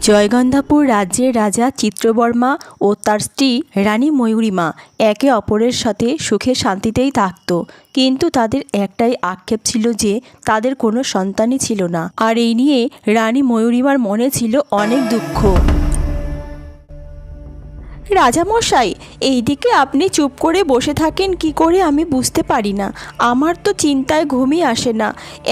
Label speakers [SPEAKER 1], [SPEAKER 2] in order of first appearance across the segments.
[SPEAKER 1] জয়গন্ধাপুর রাজ্যের রাজা চিত্রবর্মা ও তার স্ত্রী রানী ময়ূরীমা একে অপরের সাথে সুখে শান্তিতেই থাকত, কিন্তু তাদের একটাই আক্ষেপ ছিল যে তাদের কোনো সন্তানই ছিল না। আর এই নিয়ে রানী ময়ূরীমার মনে ছিল অনেক দুঃখ। রাজামশাই, এইদিকে আপনি চুপ করে বসে থাকেন কি করে আমি বুঝতে পারি না। আমার তো চিন্তায় ঘুমই আসে না।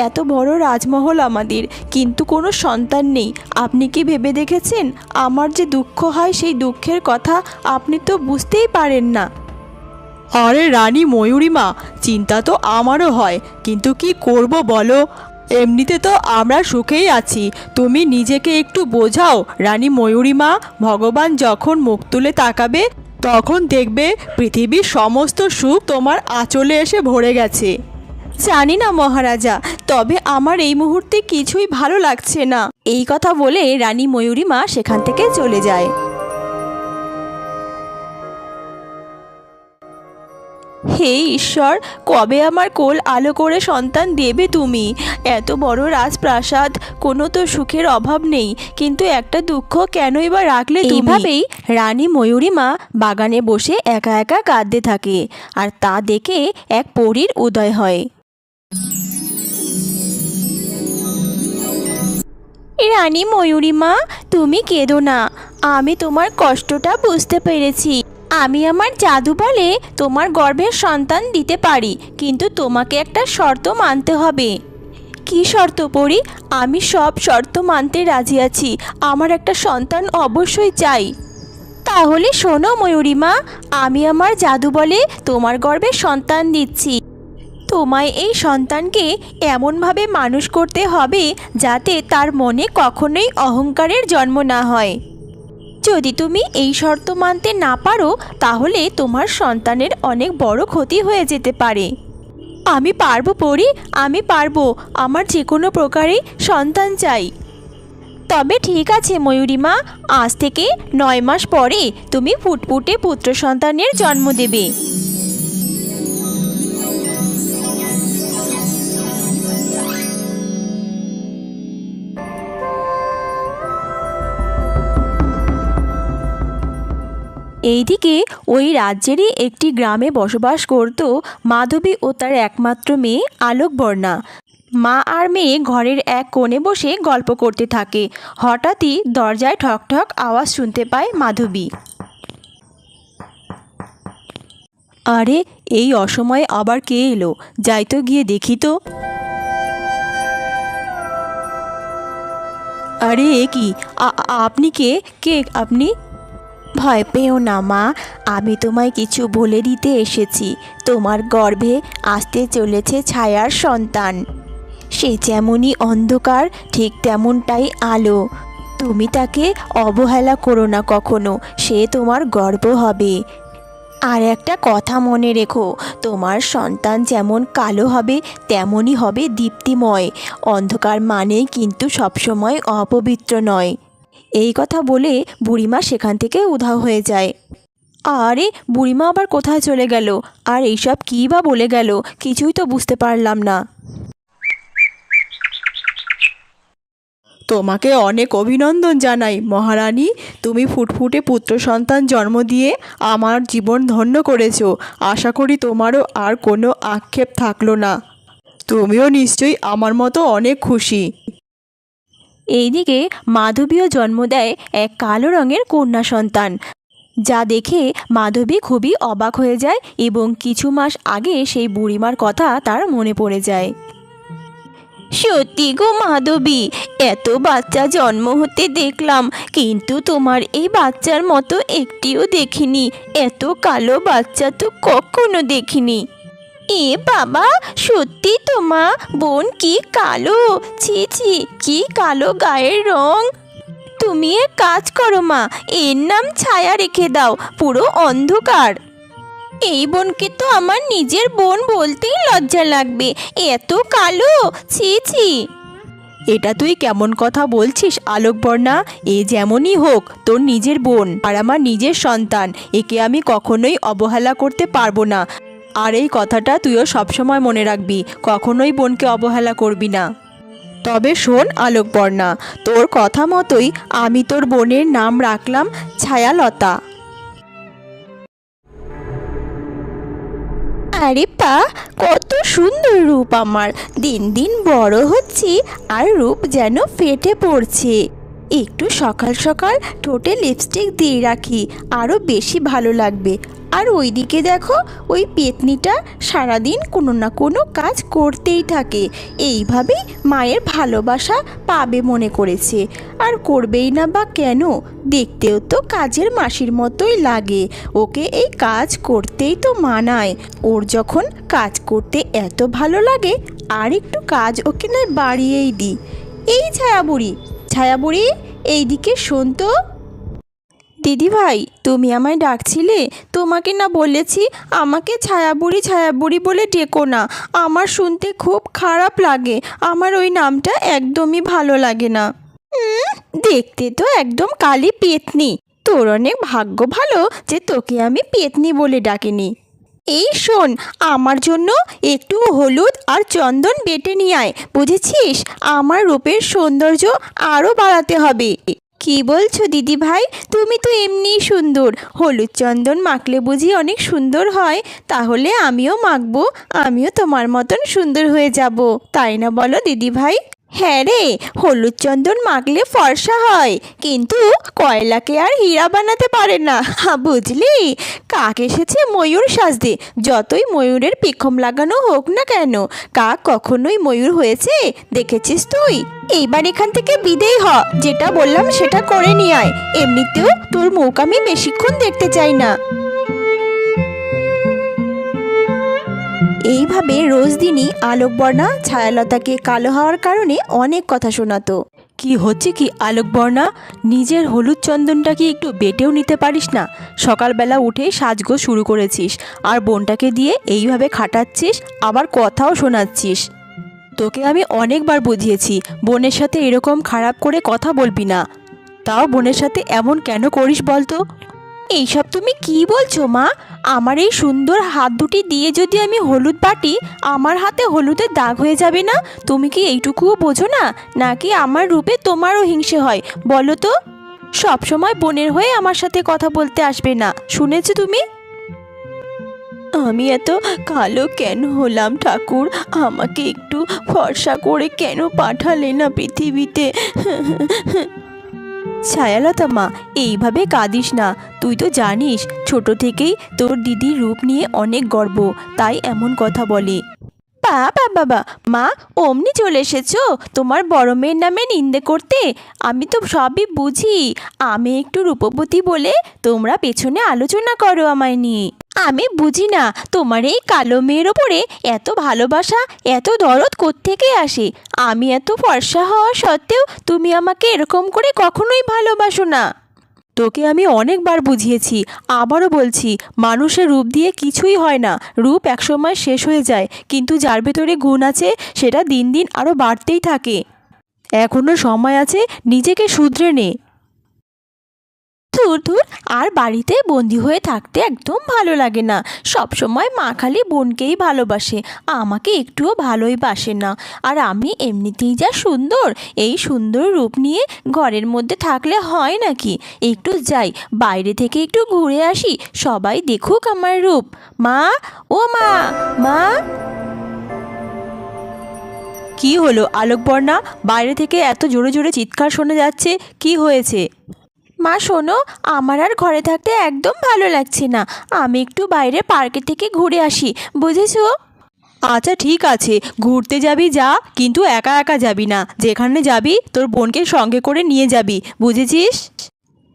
[SPEAKER 1] এত বড় রাজমহল আমাদের, কিন্তু কোনো সন্তান নেই। আপনি কি ভেবে দেখেছেন আমার যে দুঃখ হয়, সেই দুঃখের কথা আপনি তো বুঝতেই পারেন না।
[SPEAKER 2] আরে রানী ময়ূরীমা, চিন্তা তো আমারও হয়, কিন্তু কি করব বলো, এমনিতে তো আমরা সুখেই আছি। তুমি নিজেকে একটু বোঝাও রানী ময়ূরীমা। ভগবান যখন মুখ তুলে তাকাবে তখন দেখবে পৃথিবীর সমস্ত সুখ তোমার আঁচলে এসে ভরে গেছে।
[SPEAKER 1] জানি না মহারাজা, তবে আমার এই মুহূর্তে কিছুই ভালো লাগছে না। এই কথা বলে রানী ময়ূরীমা সেখান থেকে চলে যায়। হে ঈশ্বর, কবে আমার কোল আলো করে সন্তান দেবে তুমি? এত বড় রাজপ্রাসাদ, কোনো তো সুখের অভাব নেই, কিন্তু একটা দুঃখ কেনই বা রাখলে? এইভাবেই রানী ময়ূরীমা বাগানে বসে একা একা কাঁদতে থাকে, আর তা দেখে এক পরীর উদয় হয়। রানী ময়ূরীমা, তুমি কেঁদো না, আমি তোমার কষ্টটা বুঝতে পেরেছি। আমি আমার জাদু বলে তোমার গর্ভের সন্তান দিতে পারি, কিন্তু তোমাকে একটা শর্ত মানতে হবে। কি শর্ত পরি? আমি সব শর্ত মানতে রাজি আছি, আমার একটা সন্তান অবশ্যই চাই। তাহলে শোনো ময়ূরীমা, আমি আমার জাদু বলে তোমার গর্ভে সন্তান দিচ্ছি। তোমায় এই সন্তানকে এমনভাবে মানুষ করতে হবে যাতে তার মনে কখনোই অহংকারের জন্ম না হয়। যদি তুমি এই শর্ত মানতে না পারো, তাহলে তোমার সন্তানের অনেক বড় ক্ষতি হয়ে যেতে পারে। আমি পারবো পরি, আমি পারবো, আমার যে কোনো প্রকারে সন্তান চাই। তবে ঠিক আছে ময়ূরীমা, আজ থেকে 9 মাস পরে তুমি ফুটফুটে পুত্র সন্তানের জন্ম দেবে। এইদিকে ওই রাজ্যেরই একটি গ্রামে বসবাস করত মাধবী ও তার একমাত্র মেয়ে আলোকবর্ণা। মা আর মেয়ে ঘরের এক কোণে বসে গল্প করতে থাকে। হঠাৎই দরজায় ঠক ঠক আওয়াজ শুনতে পায় মাধবী। আরে, এই অসময়ে আবার কে এলো? যাই তো গিয়ে দেখি তো। আরে এ কি? আপনি কে? কে আপনি? ভয় পেও না মা, আমি তোমায় কিছু বলে দিতে এসেছি। তোমার গর্ভে আসতে চলেছে ছায়ার সন্তান। সে যেমনই অন্ধকার, ঠিক তেমনটাই আলো। তুমি তাকে অবহেলা করো না কখনো, সে তোমার গর্ব হবে। আর একটা কথা মনে রেখো, তোমার সন্তান যেমন কালো হবে তেমনই হবে দীপ্তিময়। অন্ধকার মানেই কিন্তু সবসময় অপবিত্র নয়। এই কথা বলে বুড়িমা সেখান থেকে উধাও হয়ে যায়। আরে, বুড়িমা আবার কোথায় চলে গেল? আর এইসব কী বা বলে গেল, কিছুই তো বুঝতে পারলাম না।
[SPEAKER 2] তোমাকে অনেক অভিনন্দন জানাই মহারানী, তুমি ফুটফুটে পুত্র সন্তান জন্ম দিয়ে আমার জীবন ধন্য করেছো। আশা করি তোমারও আর কোনো আক্ষেপ থাকলো না। তুমিও নিশ্চয়ই আমার মতো অনেক খুশি।
[SPEAKER 1] এইদিকে মাধবীও জন্ম দেয় এক কালো রঙের কন্যা সন্তান, যা দেখে মাধবী খুবই অবাক হয়ে যায় এবং কিছু মাস আগে সেই বুড়িমার কথা তার মনে পড়ে যায়। সত্যি গো মাধবী, এত বাচ্চা জন্ম হতে দেখলাম, কিন্তু তোমার এই বাচ্চার মতো একটিও দেখিনি। এত কালো বাচ্চা তো কখনো দেখিনি। এ বাবা, সত্যি তো মা, বোন কি কালো! ছি ছি, কি কালো গায়ের রং! তুমি এক কাজ করো মা, এর নাম ছায়া রেখে দাও, পুরো অন্ধকার। এই বোনকে তো আমার নিজের বোন বলতেই লজ্জা লাগবে, এত কালো! ছি ছি।
[SPEAKER 2] এটা তুই কেমন কথা বলছিস আলোকবর্ণা? এ যেমনই হোক তোর নিজের বোন আর আমার নিজের সন্তান, একে আমি কখনোই অবহেলা করতে পারবো না। আর এই কথাটা তুইও সবসময় মনে রাখবি, কখনোই বোনকে অবহেলা করবি না। তবে শোন আলোকবর্ণা, তোর কথা মতোই আমি তোর বোনের নাম রাখলাম ছায়ালতা।
[SPEAKER 1] আরে পা, কত সুন্দর রূপ আমার! দিন দিন বড় হচ্ছি আর রূপ যেন ফেটে পড়ছে। একটু সকাল সকাল ঠোঁটে লিপস্টিক দিয়ে রাখি, আরও বেশি ভালো লাগবে। আর ওইদিকে দেখো, ওই পেতনিটা সারাদিন কোনো না কোনো কাজ করতেই থাকে। এইভাবেই মায়ের ভালোবাসা পাবে মনে করেছে, আর করবেই না বা কেন? দেখতেও তো কাজের মাসির মতোই লাগে। ওকে এই কাজ করতেই তো মানায়। ওর যখন কাজ করতে এত ভালো লাগে, আর একটু কাজ ওকে না বাড়িয়েই দিই। এই ছায়াবুড়ি, ছায়াবুড়ি, এইদিকে শোন তো। দিদি ভাই, তুমি আমায় ডাকছিলে? তোমাকে না বলেছি আমাকে ছায়াবুড়ি ছায়াবুড়ি বলে ডেকো না। আমার শুনতে খুব খারাপ লাগে। আমার ওই নামটা একদমই ভালো লাগে না। দেখতে তো একদম কালি পেতনি। তোর অনেক ভাগ্য ভালো যে তোকে আমি পেতনি বলে ডাকিনি। এই শোন, আমার জন্য একটু হলুদ আর চন্দন বেটে নিয়ে আয়, বুঝেছিস? আমার রূপের সৌন্দর্য আরও বাড়াতে হবে। কি বলছো দিদি ভাই? তুমি তো এমনিই সুন্দর। হলুদ চন্দন মাখলে বুঝি অনেক সুন্দর হয়? তাহলে আমিও মাখবো, আমিও তোমার মতন সুন্দর হয়ে যাব, তাই না বলো দিদি ভাই? হ্যাঁ রে, হলুদ চন্দন মাখলে ফর্সা হয়, কিন্তু কয়লাকে আর হীরা বানাতে পারে না, বুঝলি? কাক এসেছে ময়ূর সাজতে। যতই ময়ূরের পেখম লাগানো হোক না কেন, কাক কখনোই ময়ূর হয়েছে দেখেছিস তুই? এইবার এখান থেকে বিদেয় হ, যেটা বললাম সেটা করে নিয়ে আয়। এমনিতেও তোর মুখ আমি বেশিক্ষণ দেখতে চাই না। এইভাবে রোজ দিনই আলোকবর্ণা ছায়ালতাকে কালো হওয়ার কারণে অনেক কথা শোনাতো।
[SPEAKER 2] কি হচ্ছে কি আলোকবর্ণা? নিজের হলুদ চন্দনটা কি একটু বেটেও নিতে পারিস না? সকালবেলা উঠেই সাজগোজ শুরু করেছিস, আর বোনটাকে দিয়ে এইভাবে খাটাচ্ছিস, আবার কথাও শোনাচ্ছিস। তোকে আমি অনেকবার বুঝিয়েছি বোনের সাথে এরকম খারাপ করে কথা বলবি না, তাও বোনের সাথে এমন কেন করিস বলতো?
[SPEAKER 1] এইসব তুমি কি বলছো মা? আমার এই সুন্দর হাত দুটি দিয়ে যদি আমি হলুদ বাটি, আমার হাতে হলুদের দাগ হয়ে যাবে না? তুমি কি এইটুকুও বোঝো না? নাকি আমার রূপে তোমারও হিংসে হয় বলো তো? সবসময় বোনের হয়ে আমার সাথে কথা বলতে আসবে না, শুনেছো তুমি?
[SPEAKER 2] আমি এত কালো কেন হলাম ঠাকুর? আমাকে একটু ফর্সা করে কেন পাঠালে না পৃথিবীতে? ছায়ালতা মা, এইভাবে কাঁদিস না। তুই তো জানিস ছোট থেকেই তোর দিদির রূপ নিয়ে অনেক গর্ব, তাই এমন কথা বলে।
[SPEAKER 1] বাবা বাবা, মা অমনি চলে এসেছো তোমার বড় মেয়ের নামে নিন্দে করতে? আমি তো সবই বুঝি। আমি একটু রূপবতী বলে তোমরা পেছনে আলোচনা করো আমায় নিয়ে। আমি বুঝি না তোমার এই কালো মেয়ের ওপরে এত ভালোবাসা, এত দরদ কোত্থেকে আসে। আমি এত ফর্সা হওয়া সত্ত্বেও তুমি আমাকে এরকম করে কখনোই ভালোবাসো না।
[SPEAKER 2] তোকে আমি অনেকবার বুঝিয়েছি, আবারও বলছি, মানুষের রূপ দিয়ে কিছুই হয় না। রূপ একসময় শেষ হয়ে যায়, কিন্তু যার ভেতরে গুণ আছে সেটা দিন দিন আরও বাড়তেই থাকে। এখনও সময় আছে, নিজেকে শুধরে নে।
[SPEAKER 1] ধুর ধুর, আর বাড়িতে বন্দি হয়ে থাকতে একদম ভালো লাগে না। সব সময় মা খালি বোনকেই ভালোবাসে, আমাকে একটুও ভালোই বাসে না। আর আমি এমনিতেই যা সুন্দর, এই সুন্দর রূপ নিয়ে ঘরের মধ্যে থাকলে হয় নাকি? একটু যাই বাইরে থেকে, একটু ঘুরে আসি, সবাই দেখুক আমার রূপ। মা, ও মা, মা!
[SPEAKER 2] কি হলো আলোকবর্ণা? বাইরে থেকে এত জোরে জোরে চিৎকার শোনা যাচ্ছে, কি হয়েছে?
[SPEAKER 1] মা শোনো, আমার আর ঘরে থাকতে একদম ভালো লাগছে না। আমি একটু বাইরে পার্কে থেকে ঘুরে আসি, বুঝেছো?
[SPEAKER 2] আচ্ছা ঠিক আছে, ঘুরতে যাবি যা, কিন্তু একা একা যাবি না। যেখানে যাবি তোর বোনকে সঙ্গে করে নিয়ে যাবি, বুঝেছিস?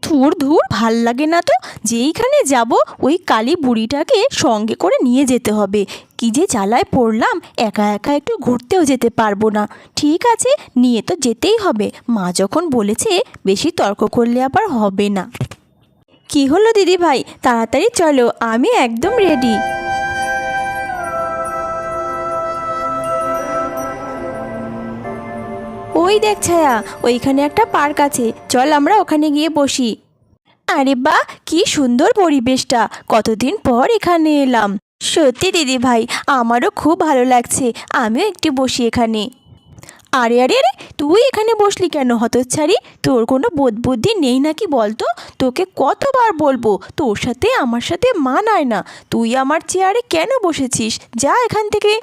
[SPEAKER 1] ধুর ধুর, ভাল লাগে না তো। যেইখানে যাব ওই কালী বুড়িটাকে সঙ্গে করে নিয়ে যেতে হবে। কি যে জ্বালায় পড়লাম, একা একা একটু ঘুরতেও যেতে পারবো না। ঠিক আছে, নিয়ে তো যেতেই হবে। মা যখন বলেছে, বেশি তর্ক করলে আবার হবে না। কি হলো দিদি ভাই, তাড়াতাড়ি চলো, আমি একদম রেডি। ওই দেখ ছায়া, ওইখানে একটা পার্ক আছে, চল আমরা ওখানে গিয়ে বসি। আরে বাহ, কি সুন্দর পরিবেশটা! কতদিন পর এখানে এলাম। সত্যি দিদি ভাই, আমারও খুব ভালো লাগছে। আমিও একটু বসি এখানে। আরে আরে আরে, তুই এখানে বসলি কেন হতচ্ছাড়ি? তোর কোনো বোধ বুদ্ধি নেই নাকি বলতো? তোকে কতবার বলবো তোর সাথে আমার সাথে মানায় না। তুই আমার চেয়ারে কেন বসেছিস? যা এখান থেকে।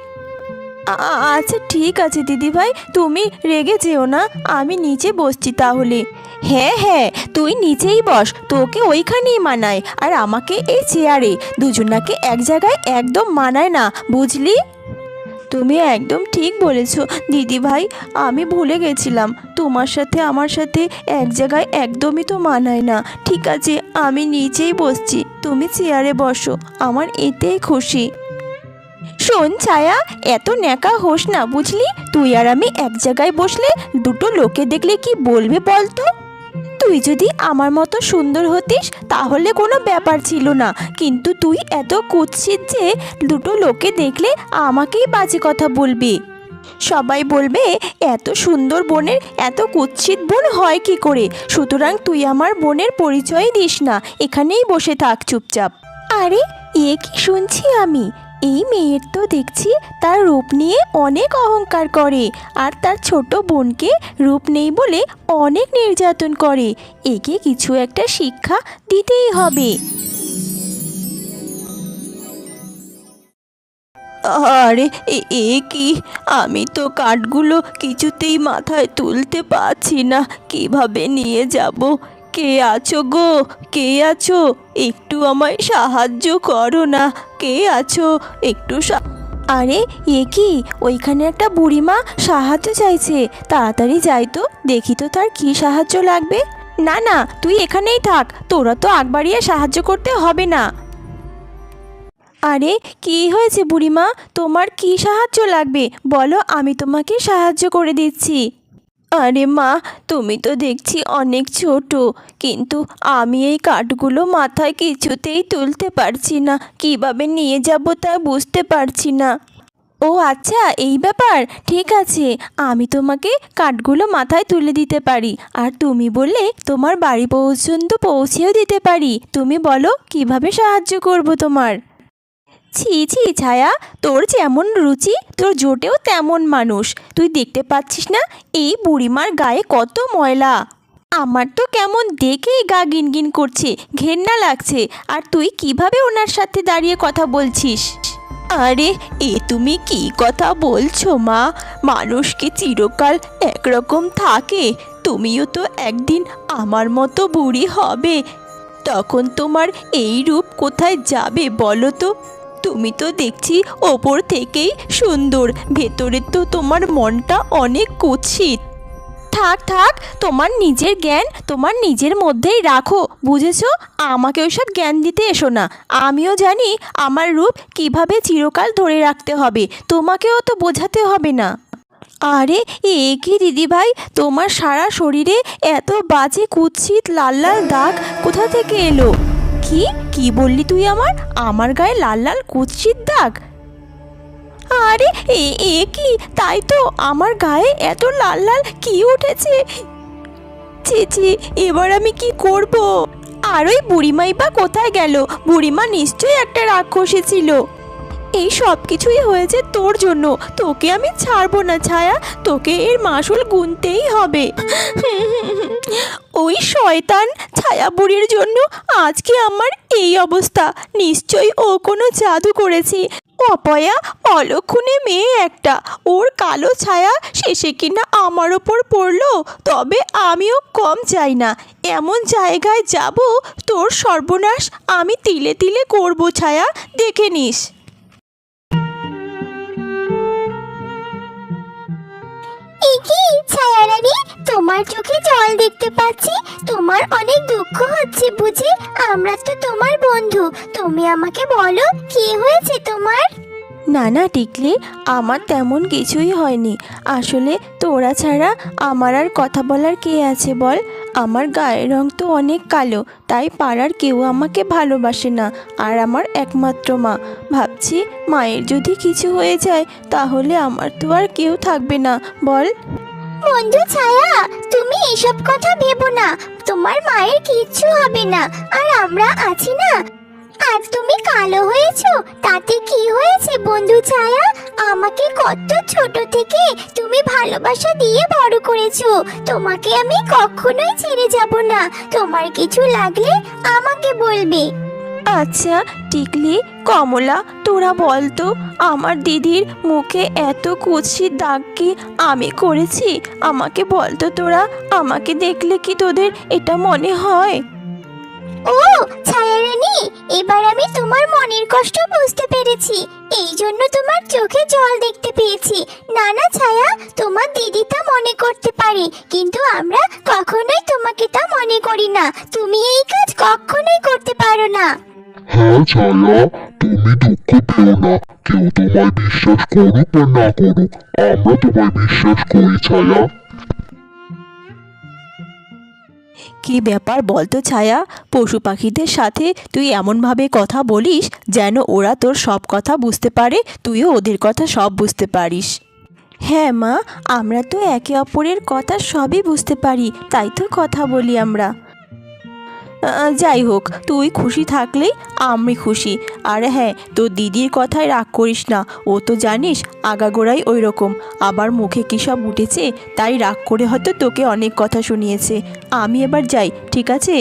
[SPEAKER 1] আচ্ছা ঠিক আছে দিদিভাই, তুমি রেগে যেও না, আমি নিচে বসছি তাহলে। হ্যাঁ হ্যাঁ, তুই নিচেই বস, তোকে ওইখানেই মানায় আর আমাকে এই চেয়ারে। দুজনাকে এক জায়গায় একদম মানায় না, বুঝলি? তুমি একদম ঠিক বলেছো দিদিভাই, আমি ভুলে গেছিলাম তোমার সাথে আমার সাথে এক জায়গায় একদমই তো মানায় না। ঠিক আছে, আমি নিচেই বসছি, তুমি চেয়ারে বসো, আমার এতেই খুশি। শোন ছায়া, এত ন্যাকা হোস না বুঝলি? তুই আর আমি এক জায়গায় বসলে দুটো লোকে দেখলে কি বলবে বলতো? তুই যদি আমার মতো সুন্দর হতিস তাহলে কোনো ব্যাপার ছিল না, কিন্তু তুই এত কুৎসিত যে দুটো লোকে দেখলে আমাকেই বাজে কথা বলবে। সবাই বলবে এত সুন্দর বোনের এত কুৎসিত বোন হয় কি করে। সুতরাং তুই আমার বোনের পরিচয় দিস না, এখানেই বসে থাক চুপচাপ। আরে এ কি শুনছি আমি? এই মেয়ের তো দেখছি তার রূপ নিয়ে অনেক অহংকার করে, আর তার ছোট বোনকে রূপ নেই বলে অনেক নির্যাতন করে। একে কিছু একটা শিক্ষা দিতেই হবে। আরে এ কি? আমি তো কাঠগুলো কিছুতেই মাথায় তুলতে পারছি না, কিভাবে নিয়ে যাব? কে আছো গো? কে আছো? একটু আমায় সাহায্য করো না। কে আছো? একটু আরে এ কি? ওইখানে একটা বুড়িমা সাহায্য চাইছে, তাড়াতাড়ি যাই তো, দেখি তো তার কি সাহায্য লাগবে। না না, তুই এখানেই থাক, তোরা তো আগ বাড়িয়ে সাহায্য করতে হবে না। আরে কি হয়েছে বুড়িমা? তোমার কি সাহায্য লাগবে বলো, আমি তোমাকে সাহায্য করে দিচ্ছি। আরে মা, তুমি তো দেখছি অনেক ছোট, কিন্তু আমি এই কাঠগুলো মাথায় কিছুতেই তুলতে পারছি না, কিভাবে নিয়ে যাব তা বুঝতে পারছি না। ও আচ্ছা, এই ব্যাপার, ঠিক আছে, আমি তোমাকে কাঠগুলো মাথায় তুলে দিতে পারি, আর তুমি বললে তোমার বাড়ি পর্যন্ত পৌঁছেও দিতে পারি। তুমি বলো কিভাবে সাহায্য করব তোমার। ছি ছি ছায়া, তোর যেমন রুচি তোর জোটেও তেমন মানুষ। তুই দেখতে পাচ্ছিস না এই বুড়িমার গায়ে কত ময়লা? আমার তো কেমন দেখেই গা গিনগিন করছে, ঘেন্না লাগছে, আর তুই কিভাবে ওনার সাথে দাঁড়িয়ে কথা বলছিস? আরে এ তুমি কি কথা বলছো মা? মানুষ কি চিরকাল একরকম থাকে? তুমিও তো একদিন আমার মতো বুড়ি হবে, তখন তোমার এই রূপ কোথায় যাবে বলো তো? তুমি তো দেখছি ওপর থেকেই সুন্দর, ভেতরে তো তোমার মনটা অনেক কুৎসিত। থাক থাক, তোমার নিজের জ্ঞান তোমার নিজের মধ্যেই রাখো, বুঝেছো? আমাকে ওইসব জ্ঞান দিতে এসো না। আমিও জানি আমার রূপ কিভাবে চিরকাল ধরে রাখতে হবে, তোমাকেও তো বোঝাতে হবে না। আরে এ কি দিদিভাই, তোমার সারা শরীরে এত বাজে কুৎসিত লাল লাল দাগ কোথা থেকে এলো? কি কি বললি তুই? আমার গায়ে লাল লাল কুৎসিত দাগ? আরে এ কি? তাই তো, আমার গায়ে এত লাল লাল কি উঠেছে? ছি ছি, এবার আমি কি করব? আর ওই বুড়িমাই বা কোথায় গেল? বুড়িমা নিশ্চয়ই একটা রাক্ষসী ছিল। এই সব কিছুই হয়েছে তোর জন্য, তোকে আমি ছাড়বো না ছায়া, তোকে এর মাসুল গুনতেই হবে। ওই শয়তান ছায়া বুড়ির জন্য আজকে আমার এই অবস্থা। নিশ্চয়ই ও কোনো জাদু করেছে। অপয়া অলক্ষণে মেয়ে একটা, ওর কালো ছায়া শেষে কিনা আমার ওপর পড়লো। তবে আমিও কম চাই না, এমন জায়গায় যাব তোর সর্বনাশ আমি তিলে তিলে করব ছায়া, দেখে নিস।
[SPEAKER 3] কি ছায়া রানী, তোমার চোখে জল দেখতে পাচ্ছি, তোমার অনেক দুঃখ হচ্ছে বুঝি? আমরা তো তোমার বন্ধু, তুমি আমাকে বলো কি হয়েছে তোমার?
[SPEAKER 1] না না টিকলি, আমার তেমন কিছুই হয়নি। আসলে তোরা ছাড়া আমার আর কথা বলার কে আছে বল? আমার গায়ের রং তো অনেক কালো, তাই পাড়ার কেউ আমাকে ভালোবাসে না, আর আমার একমাত্র মা। ভাবছি মায়ের যদি কিছু হয়ে যায় তাহলে আমার তো আর কেউ থাকবে না, বল?
[SPEAKER 3] বন্ধু ছায়া, তুমি এসব কথা ভেবো না, তোমার মায়ের কিচ্ছু হবে না, আর আমরা আছি না। আর তুমি কালো হয়েছো, তাতে কি হয়েছে বন্ধু ছায়া? আমাকে কত ছোট থেকে তুমি ভালোবাসা দিয়ে বড় করেছো। তোমাকে আমি কখনোই ছেড়ে যাব না। তোমার কিছু লাগলে আমাকে বলবে।
[SPEAKER 1] আচ্ছা টিকলি, কমলা, তোরা বলতো আমার দিদির মুখে এত কুৎসিত দাগ কি আমি করেছি? আমাকে বলতো তোরা, আমাকে দেখলে কি তোদের এটা মনে হয়?
[SPEAKER 3] ও ছায়া রানী, এবার আমি তোমার মনের কষ্ট বুঝতে পেরেছি। এই জন্য তোমার চোখে জল দেখতে পেয়েছি। না না ছায়া, তোমার দিদি তা মনে করতে পারে, কিন্তু আমরা কখনোই তোমাকে তা মনে করি না। তুমি এই কাজ কখনোই করতে পারো না।
[SPEAKER 4] হ্যাঁ ছায়া, তুমি দুঃখ পেও না। কেউ তোমায় বিশ্বাস করুক বা না করুক, আমরা তোমায় বিশ্বাস করি ছায়া।
[SPEAKER 1] কি ব্যাপার বলতো ছায়া, পশু পাখিদের সাথে তুই এমনভাবে কথা বলিস যেন ওরা তোর সব কথা বুঝতে পারে, তুইও ওদের কথা সব বুঝতে পারিস। হ্যাঁ মা, আমরা তো একে অপরের কথা সবই বুঝতে পারি, তাই তো কথা বলি আমরা। যাই হোক, তুই খুশি থাকলেই আমি খুশি। আর হ্যাঁ, তোর দিদির কথায় রাগ করিস না। ও তো জানিস আগাগোড়াই ওই রকম, আবার মুখে কী সব উঠেছে, তাই রাগ করে হয়তো তোকে অনেক কথা শুনিয়েছে। আমি এবার যাই, ঠিক আছে?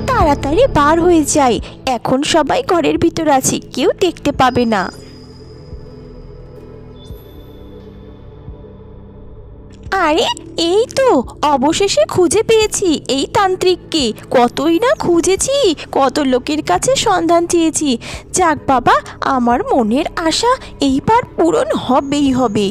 [SPEAKER 1] তাড়াতাড়ি বার হয়ে যাই, এখন সবাই ঘরের ভিতর আছি, কেউ দেখতে পাবে না। আরে এই তো অবশেষে খুঁজে পেয়েছি এই তান্ত্রিককে। কতই না খুঁজেছি, কত লোকের কাছে সন্ধান চেয়েছি। যাক বাবা, আমার মনের আশা এইবার পূরণ হবেই হবে।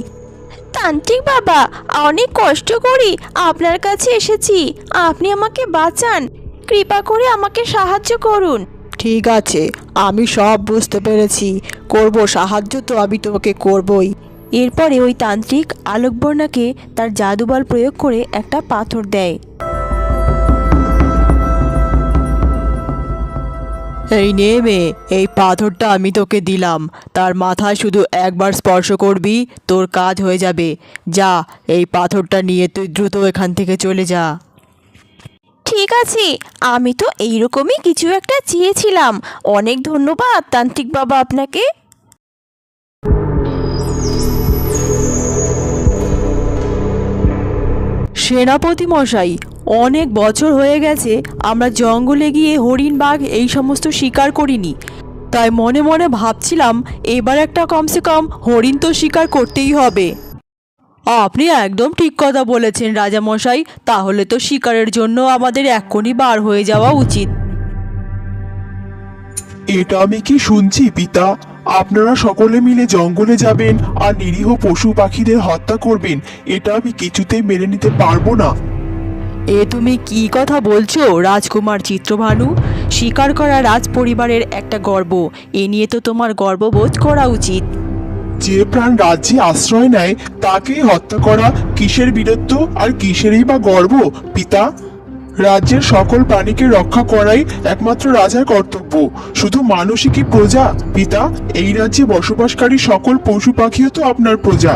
[SPEAKER 1] তান্ত্রিক বাবা, অনেক কষ্ট করে আপনার কাছে এসেছি, আপনি আমাকে বাঁচান, কৃপা করে আমাকে সাহায্য করুন।
[SPEAKER 2] ঠিক আছে, আমি সব বুঝতে পেরেছি, করব সাহায্য তো আমি তোমাকে করবই।
[SPEAKER 1] এরপরে ওই তান্ত্রিক আলোকবর্ণাকে তার জাদুবল প্রয়োগ করে একটা পাথর দেয়।
[SPEAKER 2] এই নে মেয়ে, এই পাথরটা আমি তোকে দিলাম, তার মাথায় শুধু একবার স্পর্শ করবি, তোর কাজ হয়ে যাবে। যা, এই পাথরটা নিয়ে তুই দ্রুত এখান থেকে চলে যা।
[SPEAKER 1] ঠিক আছে, আমি তো এইরকমই কিছু একটা চেয়েছিলাম। অনেক ধন্যবাদ তান্ত্রিক বাবা আপনাকে।
[SPEAKER 2] সেনাপতি মশাই, অনেক বছর হয়ে গেছে আমরা জঙ্গলে গিয়ে হরিণ, বাঘ এই সমস্ত শিকার করিনি, তাই মনে মনে ভাবছিলাম এবার একটা কমসে কম হরিণ তো শিকার করতেই হবে। আপনি একদম ঠিক কথা বলেছেন রাজামশাই, তাহলে তো শিকারের জন্য আমাদের এক্ষুনি বার হয়ে যাওয়া উচিত।
[SPEAKER 4] এটা আমি কি শুনছি পিতা? আপনারা সকলে মিলে জঙ্গলে যাবেন আর নিরীহ পশু পাখিদের হত্যা করবেন? এটা আমি কিছুতেই মেনে নিতে পারবো না।
[SPEAKER 2] এ তুমি কি কথা বলছো রাজকুমার চিত্রভানু? শিকার করা রাজ পরিবারের একটা গর্ব, এ নিয়ে তো তোমার গর্ববোধ করা উচিত।
[SPEAKER 4] যে প্রাণ রাজ্যে আশ্রয় নেয় তাকেই হত্যা করা কিসের বীরত্ব আর কিসেরই বা গর্ব পিতা? রাজ্যের সকল প্রাণীকে রক্ষা করাই একমাত্র রাজার কর্তব্য। শুধু মানুষই কি প্রজা পিতা? এই রাজ্যে বসবাসকারী সকল পশু পাখিও তো আপনার প্রজা।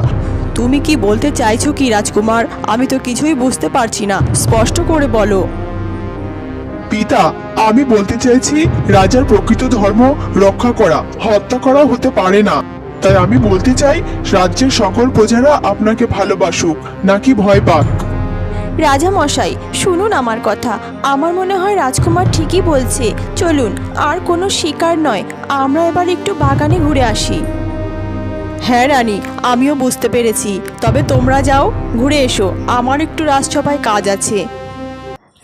[SPEAKER 2] তুমি কি বলতে চাইছো কি রাজকুমার? আমি তো কিছুই বুঝতে পারছি না, স্পষ্ট করে বলো।
[SPEAKER 4] পিতা, আমি বলতে চাইছি রাজার প্রকৃত ধর্ম রক্ষা করা, হত্যা করা হতে পারে না। তাই আমি বলতে চাই রাজ্যের সকল প্রজারা আপনাকে ভালোবাসুক, নাকি ভয় পাক।
[SPEAKER 1] রাজা মশাই, শুনুন আমার কথা, আমার মনে হয় রাজকুমার ঠিকই বলছে। চলুন, আর কোনো শিকার নয়, আমরা এবার একটু বাগানে ঘুরে আসি।
[SPEAKER 2] হ্যাঁ রানী, আমিও বুঝতে পেরেছি, তবে তোমরা যাও, ঘুরে এসো, আমার একটু রাজসভায় কাজ আছে।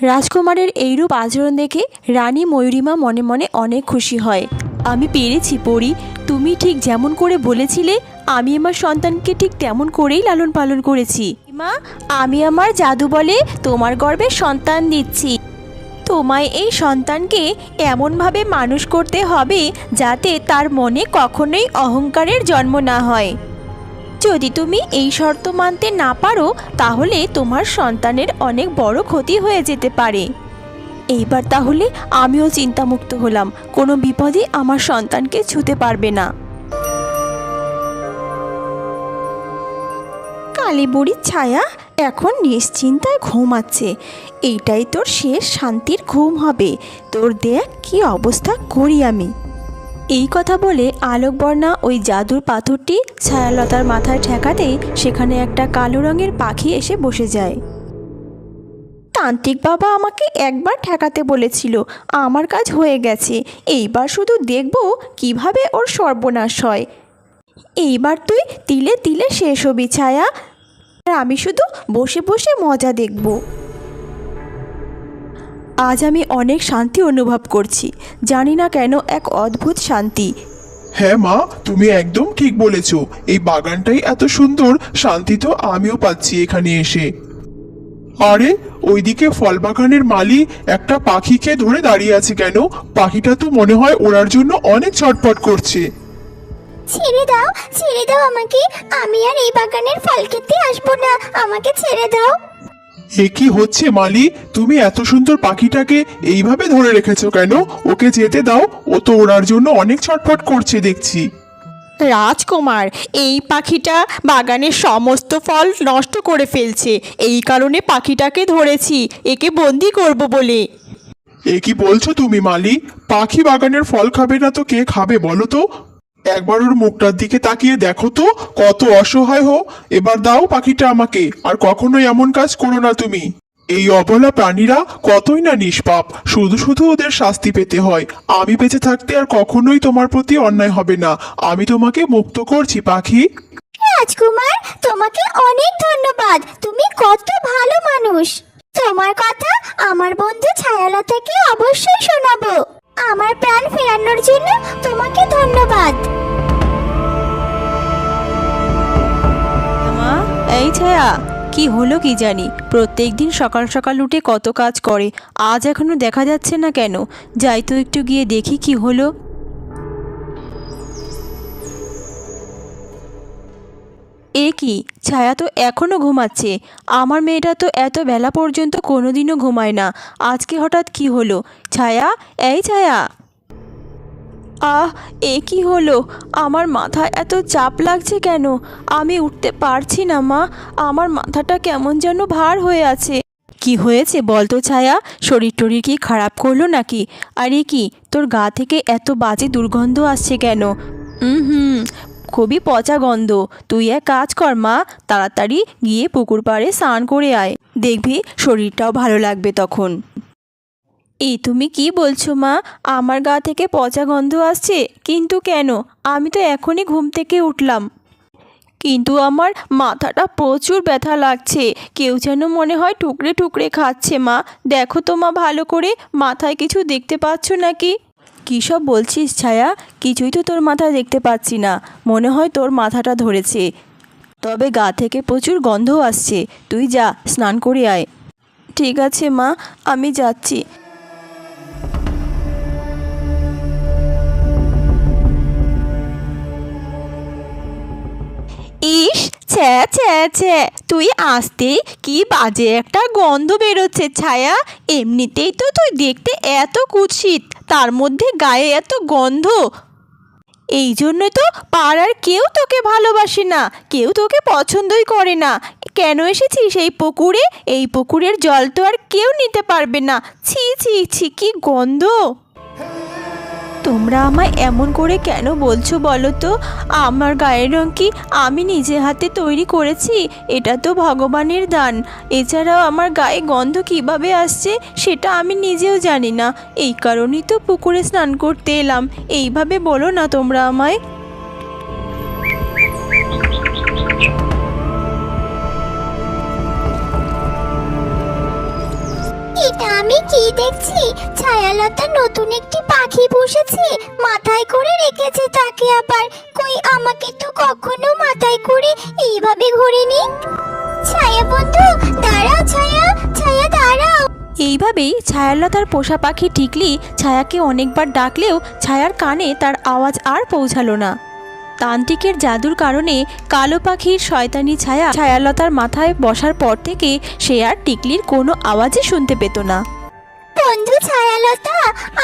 [SPEAKER 1] রাজকুমারের এইরূপ আচরণ দেখে রানী ময়ূরীমা মনে মনে অনেক খুশি হয়। আমি পেরেছি পরী, তুমি ঠিক যেমন করে বলেছিলে আমি আমার সন্তানকে ঠিক তেমন করেই লালন পালন করেছি। মা, আমি আমার জাদু বলে তোমার গর্ভে সন্তান দিচ্ছি। তোমায় এই সন্তানকে এমনভাবে মানুষ করতে হবে যাতে তার মনে কখনোই অহংকারের জন্ম না হয়। যদি তুমি এই শর্ত মানতে না পারো তাহলে তোমার সন্তানের অনেক বড় ক্ষতি হয়ে যেতে পারে। এইবার তাহলে আমিও চিন্তামুক্ত হলাম, কোনো বিপদই আমার সন্তানকে ছুঁতে পারবে না। কালী বুড়ির ছায়া এখন নিশ্চিন্তায় ঘুমাচ্ছে। এইটাই তোর শেষ শান্তির ঘুম হবে। তোর দেখ কি অবস্থা করি আমি। এই কথা বলে আলোকবর্ণা ওই জাদুর পাথরটি ছায়ালতার মাথায় ঠেকাতেই সেখানে একটা কালো রঙের পাখি এসে বসে যায়। তান্ত্রিক বাবা আমাকে একবার ঠেকাতে বলেছিল, আমার কাজ হয়ে গেছে। এইবার শুধু দেখব কিভাবে ওর সর্বনাশ হয়। এইবার তুই তিলে তিলে শেষ হবি ছায়া, আর আমি শুধু বসে বসে মজা দেখব। আজ আমি অনেক শান্তি অনুভব করছি, জানি না কেন এক অদ্ভুত শান্তি।
[SPEAKER 4] হ্যাঁ মা, তুমি একদম ঠিক বলেছ। এই বাগানটাই এত সুন্দর, শান্তি তো আমিও পাচ্ছি এখানে এসে। আরে ওইদিকে ফল বাগানের মালি একটা পাখিকে ধরে দাঁড়িয়ে আছে কেন? পাখিটা তো মনে হয় ওড়ার জন্য অনেক ছটফট করছে।
[SPEAKER 3] ছেড়ে দাও আমাকে, আমি আর এই বাগানের ফল খেতে আসবো না, আমাকে ছেড়ে দাও।
[SPEAKER 4] এ কি হচ্ছে মালি? তুমি এত সুন্দর পাখিটাকে এইভাবে ধরে রেখেছো কেন? ওকে যেতে দাও, ও তো ওড়ার জন্য অনেক ছটফট করছে দেখছি।
[SPEAKER 2] রাজকুমার, এই পাখিটা বাগানের সমস্ত ফল নষ্ট করে ফেলছে, এই কারণে পাখিটাকে ধরেছি, একে বন্দি করব বলে।
[SPEAKER 4] এ কি বলছো তুমি মালি? পাখি বাগানের ফল খাবে না তো কে খাবে বলো তো? একবার ওর মুখটার দিকে তাকিয়ে দেখো তো, কত অসহায় হো। এবার দাও পাখিটা আমাকে, আর কখনোই এমন কাজ করো না তুমি। এই অবলা প্রাণীরা কতই না নিষ্পাপ, শুধু শুধু ওদের শাস্তি পেতে হয়। আমি বেঁচে থাকতে আর কখনোই তোমার প্রতি অন্যায় হবে না। আমি তোমাকে মুক্ত করছি পাখি।
[SPEAKER 3] রাজকুমার, তোমাকে অনেক ধন্যবাদ, তুমি কত ভালো মানুষ। তোমার কথা আমার বন্ধু ছায়ালতাকে অবশ্যই শোনাবো। আমার প্রাণ ফেরানোর জন্য তোমাকে ধন্যবাদ।
[SPEAKER 1] মা, এই ছায়া, কি হলো কি জানি, প্রত্যেকদিন সকাল সকাল উঠে কত কাজ করে, আজ এখনো দেখা যাচ্ছে না কেন? যাই তো একটু গিয়ে দেখি কি হলো। এ কি, ছায়া তো এখনো ঘুমাচ্ছে। আমার মেয়েটা তো এত বেলা পর্যন্ত কোনোদিনও ঘুমায় না, আজকে হঠাৎ কি হলো? ছায়া, এই ছায়া। এ কি হলো? আমার মাথায় এত চাপ লাগছে কেন? আমি উঠতে পারছি না মা, আমার মাথাটা কেমন যেন ভার হয়ে আছে। কি হয়েছে বল তো ছায়া, শরীর টরীর কি খারাপ করলো নাকি? আরে কি, তোর গা থেকে এত বাজে দুর্গন্ধ আসছে কেন? খুবই পচা গন্ধ। তুই এক কাজ কর মা, তাড়াতাড়ি গিয়ে পুকুর পাড়ে স্নান করে আয়, দেখবি শরীরটাও ভালো লাগবে তখন। এই তুমি কি বলছো মা? আমার গা থেকে পচা গন্ধ আসছে? কিন্তু কেন? আমি তো এখনই ঘুম থেকে উঠলাম। কিন্তু আমার মাথাটা প্রচুর ব্যথা লাগছে, কেউ যেন মনে হয় টুকরে টুকরে খাচ্ছে। মা দেখো তো মা ভালো করে, মাথায় কিছু দেখতে পাচ্ছ নাকি? কী সব বলছিস ছায়া? কিছুই তো তোর মাথায় দেখতে পাচ্ছি না, মনে হয় তোর মাথাটা ধরেছে। তবে গা থেকে প্রচুর গন্ধ আসছে, তুই যা স্নান করে আয়। ঠিক আছে মা, আমি যাচ্ছি। ইস, ছ্যা ছ্যা ছ্যা, তুই আসতেই কি বাজে একটা গন্ধ বেরোচ্ছে ছায়া। এমনিতেই তো তুই দেখতে এত কুৎসিত, তার মধ্যে গায়ে এত গন্ধ। এই জন্যই তো পাড়ার কেউ তোকে ভালোবাসে না, কেউ তোকে পছন্দই করে না। কেন এসেছিস এই পুকুরে? এই পুকুরের জল তো আর কেউ নিতে পারবে না। ছি ছি ছি, কি গন্ধ! তোমরা আমায় এমন করে কেন বলছো বলো তো? আমার গায়ের রং কি আমি নিজে হাতে তৈরি করেছি? এটা তো ভগবানের দান। এছাড়াও আমার গায়ে গন্ধ কিভাবে আসছে সেটা আমি নিজেও জানি না, এই কারণেই তো পুকুরে স্নান করতে এলাম। এইভাবে বলো না তোমরা আমায়।
[SPEAKER 3] এটা আমি কি দেখছি? ছায়ালতা নতুন একটি পাখি পুষেছে, মাথায় করে রেখেছে তাকে আবার। কই, আমাকে তো কখনো মাথায় করে এইভাবে ঘোরেনি। ছায়া বন্ধু দাঁড়াও, ছায়া ছায়া দাঁড়াও।
[SPEAKER 1] এইভাবেই ছায়ালতার পোষা পাখি টিকলি ছায়াকে অনেকবার ডাকলেও ছায়ার কানে তার আওয়াজ আর পৌঁছালো না। তান্ত্রিকের জাদুর কারণে কালো পাখির শয়তানি ছায়া ছায়ালতার মাথায় বসার পর থেকে সে আর টিকলির কোনো আওয়াজই শুনতে পেত না।
[SPEAKER 3] বন্ধু ছায়ালতা,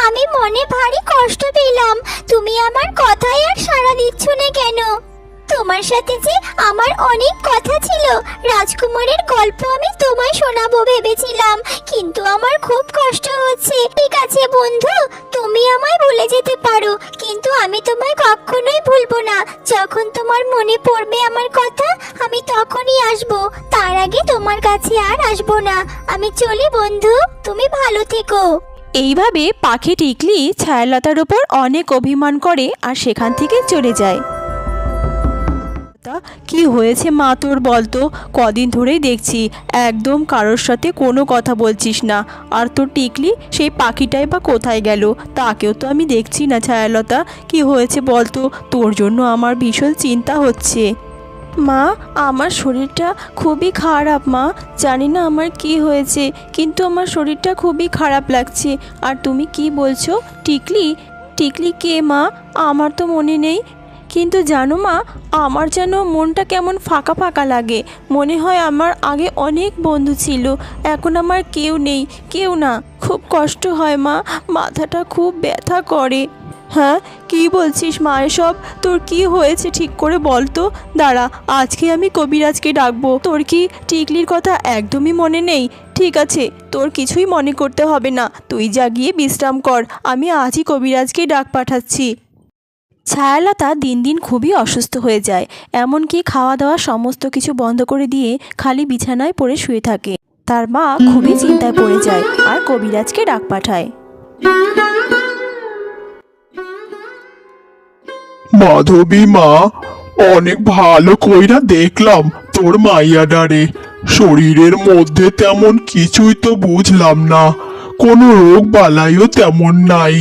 [SPEAKER 3] আমি মনে ভারী কষ্ট পেলাম, তুমি আমার কথায় আর সাড়া দিচ্ছ না কেন? তোমার সাথে যে আমার অনেক কথা ছিল। রাজকুমারের গল্প আমি তোমায় শোনাবো ভেবেছিলাম, কিন্তু আমার খুব কষ্ট হচ্ছে। ঠিক আছে বন্ধু, তুমি আমায় ভুলে যেতে পারো, কিন্তু আমি তোমায় কখনোই ভুলবো না। যখন তোমার মনে পড়বে আমার কথা, আমি তখনই আসবো। তার আগে তোমার কাছে আর আসবো না। আমি চলি বন্ধু, তুমি ভালো থেকো।
[SPEAKER 1] এইভাবে পাখি টিকলি ছায়ালতার ওপর অনেক অভিমান করে আর সেখান থেকে চলে যায়।
[SPEAKER 2] কি হয়েছে মা তোর বলতো? কদিন ধরেই দেখছি একদম কারোর সাথে কোনো কথা বলছিস না। আর তোর টিকলি সেই পাখিটাই বা কোথায় গেল? তাকেও তো আমি দেখছি না। ছায়ালতা, কি হয়েছে বলতো? তোর জন্য আমার ভীষণ চিন্তা হচ্ছে।
[SPEAKER 1] মা, আমার শরীরটা খুবই খারাপ মা। জানি না আমার কি হয়েছে, কিন্তু আমার শরীরটা খুবই খারাপ লাগছে। আর তুমি কি বলছো? টিকলি? টিকলি কে মা? আমার তো মনে নেই। কিন্তু জানো মা, আমার যেন মনটা কেমন ফাঁকা ফাঁকা লাগে। মনে হয় আমার আগে অনেক বন্ধু ছিল, এখন আমার কেউ নেই, কেউ না। খুব কষ্ট হয় মা, মাথাটা খুব ব্যথা করে।
[SPEAKER 2] হ্যাঁ, কি বলছিস মা এসব? তোর কি হয়েছে ঠিক করে বল তো। দাঁড়া, আজকে আমি কবিরাজকে ডাকবো। তোর কি টিকলির কথা একদমই মনে নেই? ঠিক আছে, তোর কিছুই মনে করতে হবে না, তুই যা গিয়ে বিশ্রাম কর। আমি আজই কবিরাজকে ডাক পাঠাচ্ছি।
[SPEAKER 1] ছায়ালতা দিন দিন খুবই অসুস্থ হয়ে যায়, এমনকি খাওয়া দাওয়া সমস্ত কিছু বন্ধ করে দিয়ে খালি বিছানায় পড়ে শুয়ে থাকে। তার মা খুবই চিন্তায় পড়ে যায় আর কবিরাজকে ডাক পাঠায়।
[SPEAKER 4] মাধবী মা, অনেক ভালো কইরা দেখলাম তোর মাইয়াডারে। শরীরের মধ্যে তেমন কিছুই তো বুঝলাম না, কোনো রোগ বালাইও তেমন নাই,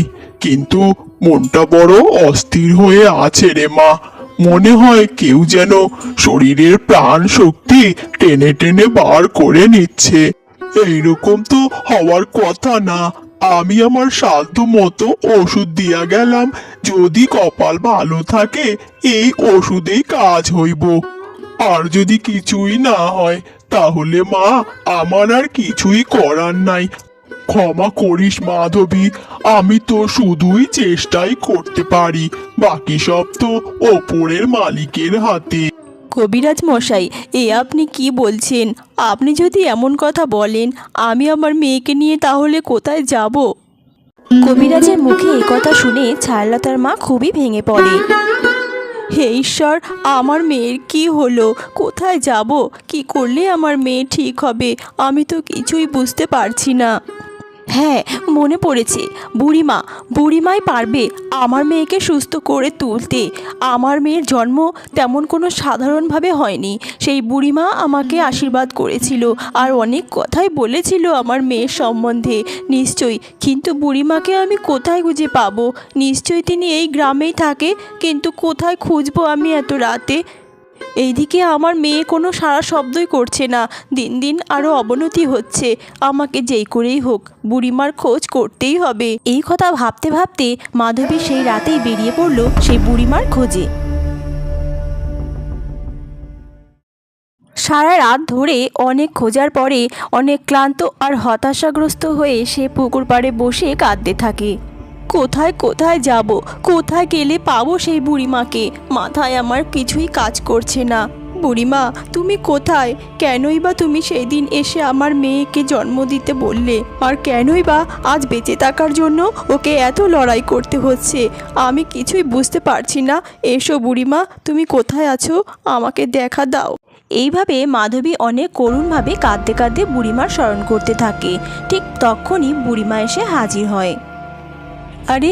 [SPEAKER 4] কিন্তু মনটা বড় অস্থির হয়ে আছে রে মা। মনে হয় কেউ যেন শরীরের প্রাণ শক্তি টেনে টেনে বার করে নিচ্ছে। এইরকম তো হওয়ার কথা না। আমি আমার সাধ্য মতো ওষুধ দিয়া গেলাম, যদি কপাল ভালো থাকে এই ওষুধেই কাজ হইব। আর যদি কিছুই না হয় তাহলে মা আমার আর কিছুই করার নাই। ক্ষমা করিস মাধবী, আমি তো শুধুই চেষ্টাই করতে পারি, বাকি সব তো ওপরের মালিকের হাতে।
[SPEAKER 2] কবিরাজ মশাই, এ আপনি কি বলছেন? আপনি যদি এমন কথা বলেন, আমি আমার মেয়েকে নিয়ে তাহলে কোথায় যাব?
[SPEAKER 1] কবিরাজের মুখে এই কথা শুনে ছায়ালতার মা খুবই ভেঙে পড়ে।
[SPEAKER 2] হে ঈশ্বর, আমার মেয়ের কি হলো? কোথায় যাব? কি করলে আমার মেয়ে ঠিক হবে? আমি তো কিছুই বুঝতে পারছি না।
[SPEAKER 1] হ্যাঁ, মনে পড়েছে, বুড়িমাই পারবে আমার মেয়েকে সুস্থ করে তুলতে। আমার মেয়ের জন্ম তেমন কোনো সাধারণভাবে হয়নি। সেই বুড়িমা আমাকে আশীর্বাদ করেছিল আর অনেক কথাই বলেছিল আমার মেয়ের সম্বন্ধে। নিশ্চয়ই, কিন্তু বুড়িমাকে আমি কোথায় খুঁজে পাবো? নিশ্চয়ই তিনি এই গ্রামেই থাকে, কিন্তু কোথায় খুঁজবো আমি এত রাতে? এইদিকে আমার মেয়ে কোনো সারা শব্দই করছে না। দিন দিন আরও অবনতি হচ্ছে। আমাকে যেই করেই হোক বুড়িমার খোঁজ করতেই হবে। এই কথা ভাবতে ভাবতে মাধবী সেই রাতেই বেরিয়ে পড়ল সেই বুড়িমার খোঁজে। সারা রাত ধরে অনেক খোঁজার পরে অনেক ক্লান্ত আর হতাশাগ্রস্ত হয়ে সে পুকুর পাড়ে বসে কাঁদতে থাকে।
[SPEAKER 2] কোথায় কোথায় যাব? কোথায় গেলে পাবো সেই বুড়িমাকে? মাথায় আমার কিছুই কাজ করছে না। বুড়িমা, তুমি কোথায়? কেনই বা তুমি সেই দিন এসে আমার মেয়েকে জন্ম দিতে বললে? আর কেনই বা আজ বেঁচে থাকার জন্য ওকে এত লড়াই করতে হচ্ছে? আমি কিছুই বুঝতে পারছি না। এসো বুড়িমা, তুমি কোথায় আছো? আমাকে দেখা দাও।
[SPEAKER 1] এইভাবে মাধবী অনেক করুণভাবে কাঁদতে কাঁদতে বুড়িমার স্মরণ করতে থাকে। ঠিক তখনই বুড়িমা এসে হাজির হয়।
[SPEAKER 2] আরে,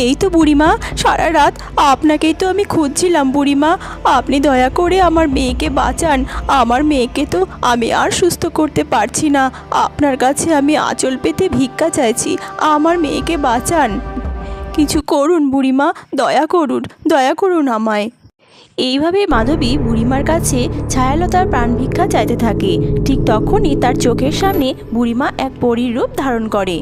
[SPEAKER 2] এই তো বুড়িমা, সারা রাত আপনাকেই তো আমি খুঁজছিলাম বুড়িমা। আপনি দয়া করে আমার মেয়েকে বাঁচান। আমার মেয়েকে তো আমি আর সুস্থ করতে পারছি না। আপনার কাছে আমি আঁচল পেতে ভিক্ষা চাইছি, আমার মেয়েকে বাঁচান। কিছু করুন বুড়িমা, দয়া করুন আমায়।
[SPEAKER 1] এইভাবে মাধবী বুড়িমার কাছে ছায়ালতার প্রাণ ভিক্ষা চাইতে থাকে। ঠিক তখনই তার চোখের সামনে বুড়িমা এক পরীর রূপ ধারণ করে।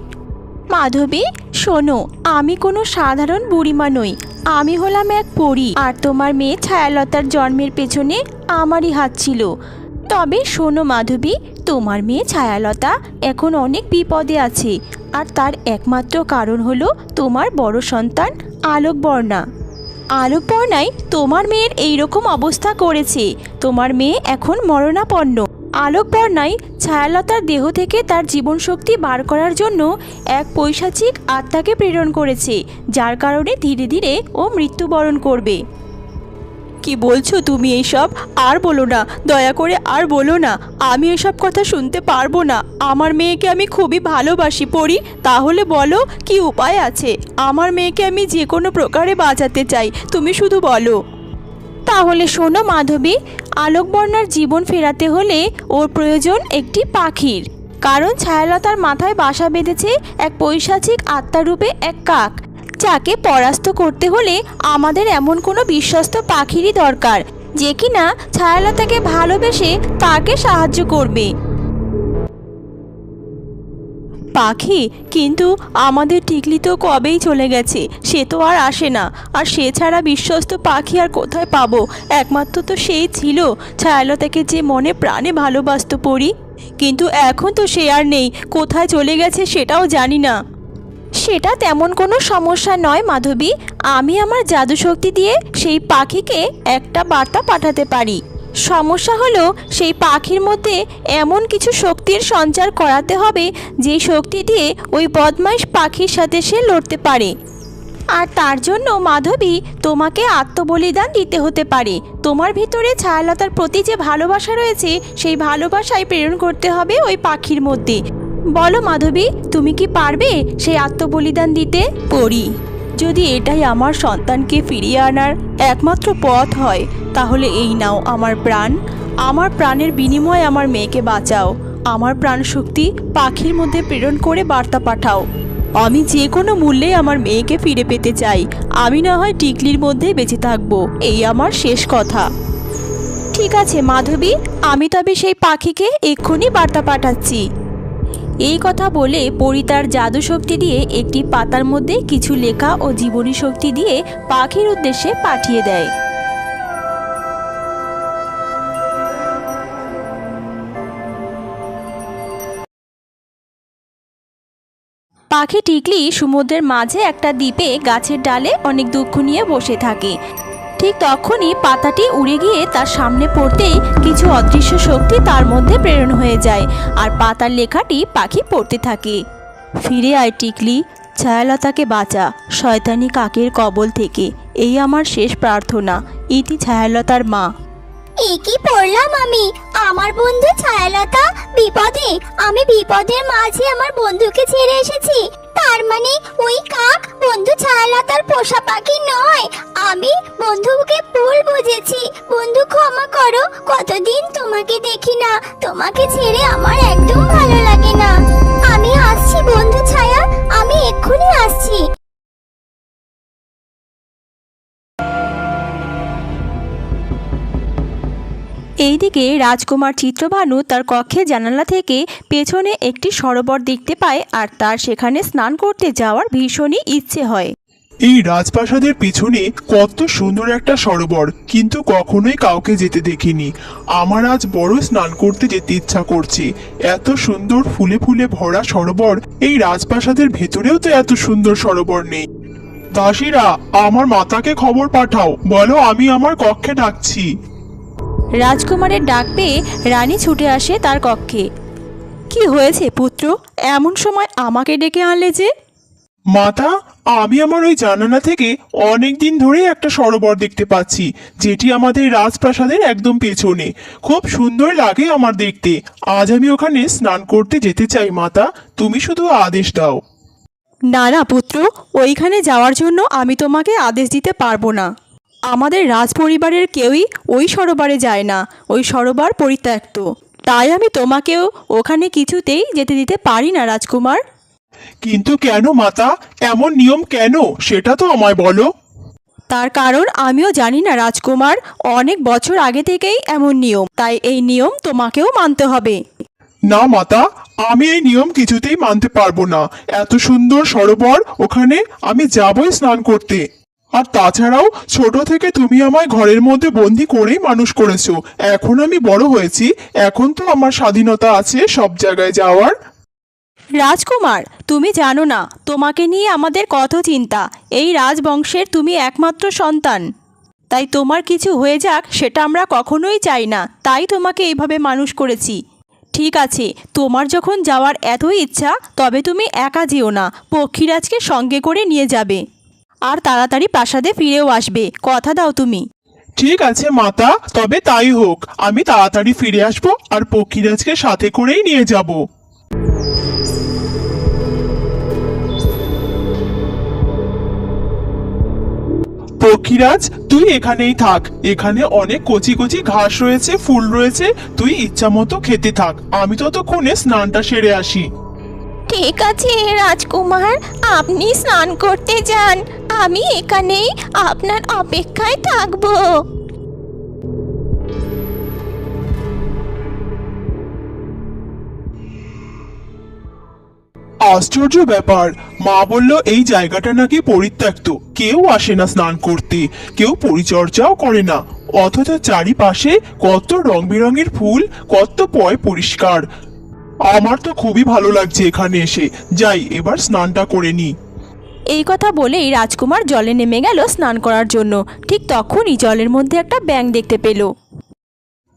[SPEAKER 1] মাধবী, শোনো, আমি কোনো সাধারণ বুড়িমা নই, আমি হলাম এক পরী। আর তোমার মেয়ে ছায়ালতার জন্মের পেছনে আমারই হাত ছিল। তবে শোনো মাধবী, তোমার মেয়ে ছায়ালতা এখন অনেক বিপদে আছে, আর তার একমাত্র কারণ হলো তোমার বড় সন্তান আলোকবর্ণা। আলোকবর্ণাই তোমার মেয়ের এই রকম অবস্থা করেছে। তোমার মেয়ে এখন মরণাপন্ন। আলোকবর্ণাই ছায়ালতার দেহ থেকে তার জীবন শক্তি বার করার জন্য এক পৈশাচিক আত্মাকে প্রেরণ করেছে, যার কারণে ধীরে ধীরে ও মৃত্যুবরণ করবে।
[SPEAKER 2] কি বলছো তুমি এইসব? আর বলো না, দয়া করে আর বলো না। আমি এসব কথা শুনতে পারবো না। আমার মেয়েকে আমি খুবই ভালোবাসি পরি। তাহলে বলো কি উপায় আছে? আমার মেয়েকে আমি যে কোনো প্রকারে বাঁচাতে চাই, তুমি শুধু বলো।
[SPEAKER 1] তাহলে শোনো মাধবী, আলোকবর্ণার জীবন ফেরাতে হলে ওর প্রয়োজন একটি পাখির। কারণ ছায়ালতার মাথায় বাসা বেঁধেছে এক পৈশাচিক আত্মারূপে এক কাক, যাকে পরাস্ত করতে হলে আমাদের এমন কোনো বিশ্বস্ত পাখিরই দরকার, যে কিনা ছায়ালতাকে ভালোবেসে তাকে সাহায্য করবে।
[SPEAKER 2] পাখি? কিন্তু আমাদের টিকলি তো কবেই চলে গেছে, সে তো আর আসে না। আর সে ছাড়া বিশ্বস্ত পাখি আর কোথায় পাবো? একমাত্র তো সেই ছিল, ছায়ালতাকে যে মনে প্রাণে ভালোবাসতো পরি। কিন্তু এখন তো সে আর নেই, কোথায় চলে গেছে সেটাও জানি না।
[SPEAKER 1] সেটা তেমন কোনো সমস্যা নয় মাধবী। আমি আমার জাদুশক্তি দিয়ে সেই পাখিকে একটা বার্তা পাঠাতে পারি। সমস্যা হলো সেই পাখির মধ্যে এমন কিছু শক্তির সঞ্চার করাতে হবে, যে শক্তি দিয়ে ওই বদমাইশ পাখির সাথে সে লড়তে পারে। আর তার জন্য মাধবী তোমাকে আত্মবলিদান দিতে হতে পারে। তোমার ভিতরে ছায়ালতার প্রতি যে ভালোবাসা রয়েছে, সেই ভালোবাসাই প্রেরণ করতে হবে ওই পাখির মধ্যে। বলো মাধবী, তুমি কি পারবে সেই আত্মবলিদান দিতে?
[SPEAKER 2] পরি, যদি এটাই আমার সন্তানকে ফিরিয়ে আনার একমাত্র পথ হয়, তাহলে এই নাও আমার প্রাণ। আমার প্রাণের বিনিময়ে আমার মেয়েকে বাঁচাও। আমার প্রাণ শক্তি পাখির মধ্যে প্রেরণ করে বার্তা পাঠাও। আমি যে কোনো মূল্যে আমার মেয়েকে ফিরে পেতে চাই। আমি না হয় টিকলির মধ্যেই বেঁচে থাকবো, এই আমার শেষ কথা।
[SPEAKER 1] ঠিক আছে মাধবী, আমি তবে সেই পাখিকে এক্ষুনি বার্তা পাঠাচ্ছি। এই কথা বলে পরি তার জাদু শক্তি দিয়ে একটি পাতার মধ্যে কিছু লেখা ও জীবনী শক্তি দিয়ে পাখির উদ্দেশ্যে পাঠিয়ে দেয়। পাখি টিকলি সমুদ্রের মাঝে একটা দ্বীপে গাছের ডালে অনেক দুঃখ নিয়ে বসে থাকে। ঠিক তখনই পাতাটি উড়ে গিয়ে তার সামনে পড়তেই কিছু অদৃশ্য শক্তি তার মধ্যে প্রেরণ হয়ে যায়, আর পাতার লেখাটি পাখি পড়তে থাকে।
[SPEAKER 2] ফিরে আয় টিকলি, ছায়ালতাকে বাঁচা শয়তানি কাকের কবল থেকে, এই আমার শেষ প্রার্থনা। ইতি ছায়ালতার মা।
[SPEAKER 3] এ কি পড়লাম আমি? আমার বন্ধু ছায়ালতা বিপদে। আমি বিপদের মাঝে আমার বন্ধুকে ছেড়ে এসেছি। তার মানে ওই কাক বন্ধু ছায়ালতার পোষা পাখি নয়। আমি বন্ধুকে ভুল বুঝেছি। বন্ধু ক্ষমা করো, কতদিন তোমাকে দেখি না। তোমাকে ছেড়ে আমার একদম ভালো লাগে না। আমি আসছি বন্ধু ছায়া, আমি এক্ষুনি আসছি।
[SPEAKER 1] এইদিকে রাজকুমার চিত্রভানু তার কক্ষে জানালা থেকে পেছনে একটি সরোবর দেখতে পায়, আর তার সেখানে স্নান করতে যাওয়ার ভীষণই ইচ্ছে হয়।
[SPEAKER 4] এই রাজপ্রাসাদের পিছনে কত সুন্দর একটা সরোবর, কিন্তু কখনোই কাউকে যেতে দেখিনি। আমার আজ বড় স্নান করতে যেতে ইচ্ছা করছে। এত সুন্দর ফুলে ফুলে ভরা সরোবর, এই রাজপ্রাসাদের ভেতরেও তো এত সুন্দর সরোবর নেই। দাসীরা, আমার মাতাকে খবর পাঠাও, বলো আমি আমার কক্ষে ডাকছি।
[SPEAKER 1] রাজকুমারের ডাক পেয়ে রানী ছুটে আসে তার কক্ষে।
[SPEAKER 2] কি হয়েছে পুত্র? এমন সময় আমাকে ডেকে আনলে যে?
[SPEAKER 4] মাতা, আমি আমার ওই জানালা থেকে অনেক দিন ধরে একটা সরোবর দেখতে পাচ্ছি, যেটি আমাদের রাজপ্রাসাদের একদম পেছনে। খুব সুন্দর লাগে আমার দেখতে। আজ আমি ওখানে স্নান করতে যেতে চাই মাতা, তুমি শুধু আদেশ দাও।
[SPEAKER 2] না না পুত্র, ওইখানে যাওয়ার জন্য আমি তোমাকে আদেশ দিতে পারবো না। আমাদের রাজপরিবারের কেউই ওই সরোবরে যায় না। ওই সরোবর পরিত্যক্ত, তাই আমি তোমাকেও ওখানে কিছুতেই যেতে দিতে পারি না রাজকুমার।
[SPEAKER 4] কিন্তু কেন মাতা? এমন নিয়ম কেন, সেটা তো আমায় বলো।
[SPEAKER 2] তার কারণ আমিও জানি না রাজকুমার। অনেক বছর আগে থেকেই এমন নিয়ম, তাই এই নিয়ম তোমাকেও মানতে হবে।
[SPEAKER 4] না মাতা, আমি এই নিয়ম কিছুতেই মানতে পারবো না। এত সুন্দর সরোবর, ওখানে আমি যাবই স্নান করতে। আর তাছাড়াও ছোট থেকে তুমি আমায় ঘরের মধ্যে বন্দি করেই মানুষ করেছো। এখন আমি বড় হয়েছি, এখন তো আমার স্বাধীনতা আছে সব জায়গায় যাওয়ার।
[SPEAKER 1] রাজকুমার, তুমি জানো না তোমাকে নিয়ে আমাদের কত চিন্তা। এই রাজবংশের তুমি একমাত্র সন্তান, তাই তোমার কিছু হয়ে যাক সেটা আমরা কখনোই চাই না। তাই তোমাকে এইভাবে মানুষ করেছি। ঠিক আছে, তোমার যখন যাওয়ার এতই ইচ্ছা তবে তুমি একা যেও না, পক্ষীরাজকে সঙ্গে করে নিয়ে যাবে আর তাড়াতাড়ি প্রাসাদে ফিরেও আসবে। কথা দাও তুমি।
[SPEAKER 4] ঠিক আছে মাতা, তবে তাই হোক। আমি তাড়াতাড়ি ফিরে আসবো আর পক্ষীরাজকে সাথে করেই নিয়ে যাব। পক্ষীরাজ, তুই এখানেই থাক। এখানে অনেক কচি কচি ঘাস রয়েছে, ফুল রয়েছে, তুই ইচ্ছা মতো খেতে থাক। আমি ততক্ষণে স্নানটা সেরে আসি।
[SPEAKER 1] ঠিক আছে রাজকুমার, আপনি স্নান করতে যান, আমি এখানেই আপনার অপেক্ষায় থাকবো।
[SPEAKER 4] আশ্চর্য ব্যাপার, মা বলল এই জায়গাটা নাকি পরিত্যক্ত, কেউ আসে না স্নান করতে, কেউ পরিচর্যাও করে না, অথচ চারিপাশে কত রং বেরঙের ফুল, কত পয় পরিষ্কার। আমার তো খুবই ভালো লাগছে এখানে এসে। যাই, এবার স্নানটা করে নি।
[SPEAKER 1] এই কথা বলেই রাজকুমার জলে নেমে গেল স্নান করার জন্য। ঠিক তখনই জলের মধ্যে একটা ব্যাঙ দেখতে পেল।